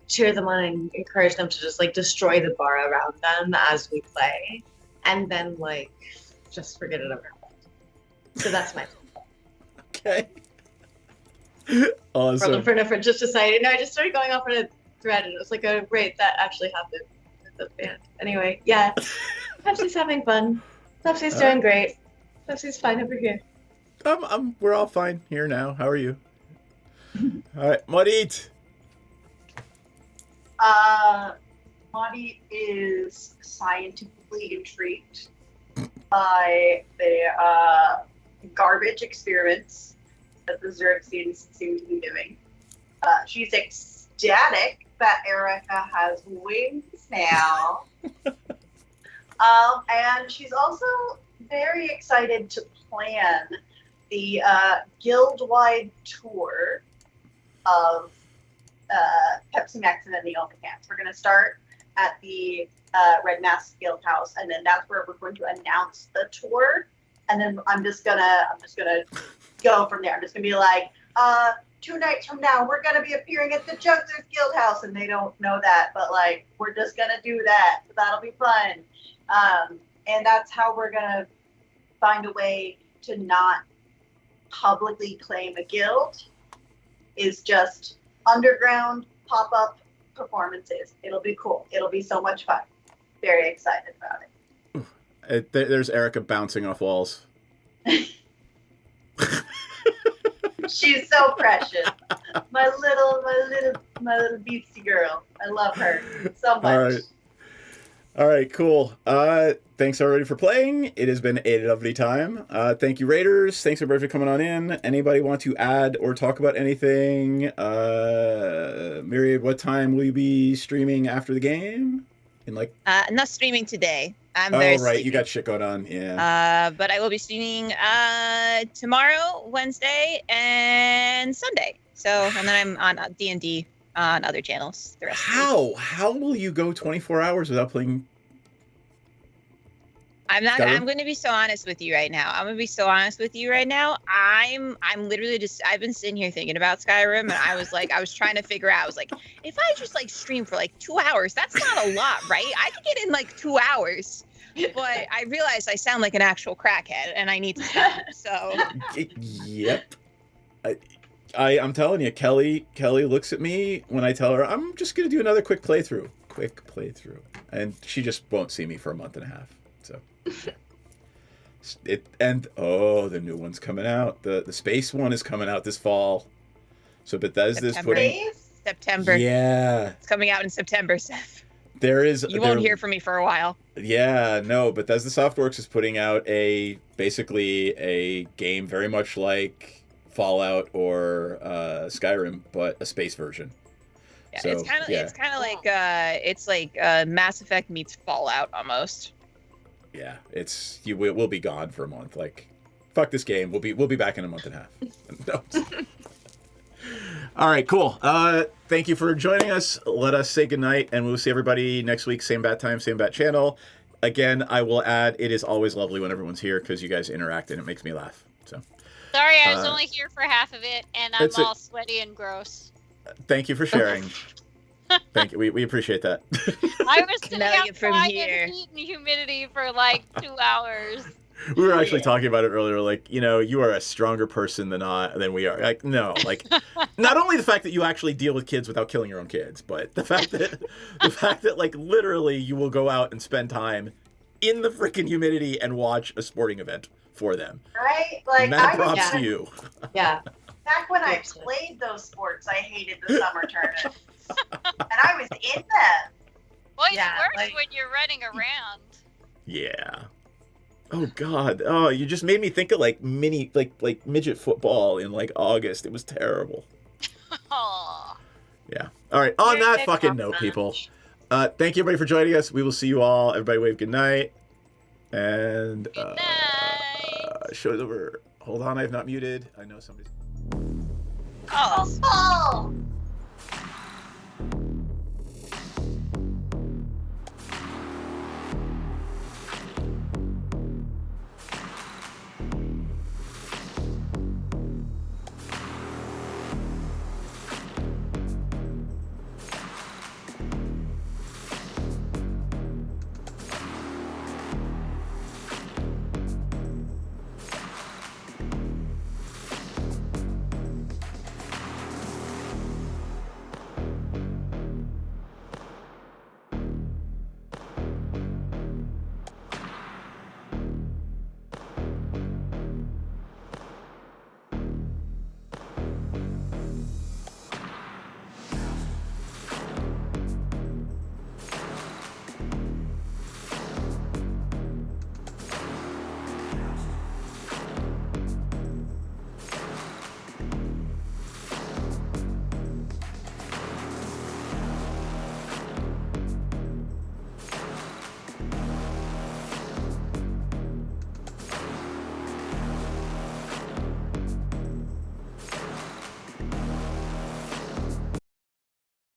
cheer them on and encourage them to just destroy the bar around them as we play. And then just forget it over. So that's my Okay. Awesome. For just decided. No, I just started going off on a thread and it was oh great, that actually happened with the band. Anyway, yeah. Pepsi's having fun. Pepsi's doing great. Pepsi's fine over here. We're all fine here now. How are you? All right, Marit. Maudie is scientifically intrigued by the garbage experiments that the Xerxians seem to be doing. She's ecstatic that Erica has wings now. And she's also very excited to plan the guild-wide tour of Pepsi Max and then the Omnicans. We're going to start at the Red Mask Guild House, and then that's where we're going to announce the tour. And then I'm just gonna go from there. I'm just gonna be 2 nights from now, we're gonna be appearing at the Jugglers Guild House, and they don't know that, but we're just gonna do that. So that'll be fun. And that's how we're gonna find a way to not publicly claim a guild, is just underground pop-up performances. It'll be cool. It'll be so much fun. Very excited about it. There's Erica bouncing off walls. She's so precious. My little beatsy girl. I love her so much. All right, cool. Thanks everybody for playing. It has been a lovely time. Thank you, Raiders. Thanks everybody for coming on in. Anybody want to add or talk about anything? Myriad, what time will you be streaming after the game? Not streaming today. I'm oh, very right. sleepy. You got shit going on. Yeah. But I will be streaming tomorrow, Wednesday, and Sunday. So, and then I'm on D&D on other channels the rest of the week. How will you go 24 hours without playing? I'm Skyrim? going to be so honest with you right now. I'm literally I've been sitting here thinking about Skyrim, and I was trying to figure out, if I just stream for 2 hours, that's not a lot, right? I could get in 2 hours. But I realized I sound like an actual crackhead, and I need to stop. So. Yep. I'm telling you, Kelly looks at me when I tell her I'm just gonna do another quick playthrough, and she just won't see me for a month and a half. So. The new one's coming out. The space one is coming out this fall. So Bethesda's putting September. Yeah. It's coming out in September, Seth. You won't hear from me for a while. Yeah, no, Bethesda Softworks is putting out basically a game very much like Fallout or Skyrim, but a space version. Yeah, so, it's kind of like Mass Effect meets Fallout almost. Yeah, we'll be gone for a month, fuck this game. We'll be back in a month and a half. No. All right, cool. Thank you for joining us. Let us say goodnight, and we'll see everybody next week. Same bat time, same bat channel. Again, I will add, it is always lovely when everyone's here because you guys interact and it makes me laugh. So. Sorry, I was only here for half of it, and I'm all sweaty and gross. Thank you for sharing. Thank you. We appreciate that. I was sitting outside in heat and humidity for like 2 hours. We were actually talking about it earlier. Like, you know, you are a stronger person than we are. Like, no, like, not only the fact that you actually deal with kids without killing your own kids, but the fact that like literally you will go out and spend time in the freaking humidity and watch a sporting event for them. Right? Like, mad props to you. Yeah. Back when I played those sports, I hated the summer tournaments. And I was in them. Well, it's worse when you're running around. Yeah. Oh God. Oh, you just made me think of like midget football in like August. It was terrible. Oh. Yeah. All right. On that fucking note, people. Thank you everybody for joining us. We will see you all. Everybody wave good night. And show's over. Hold on, I've not muted. I know somebody's. Oh.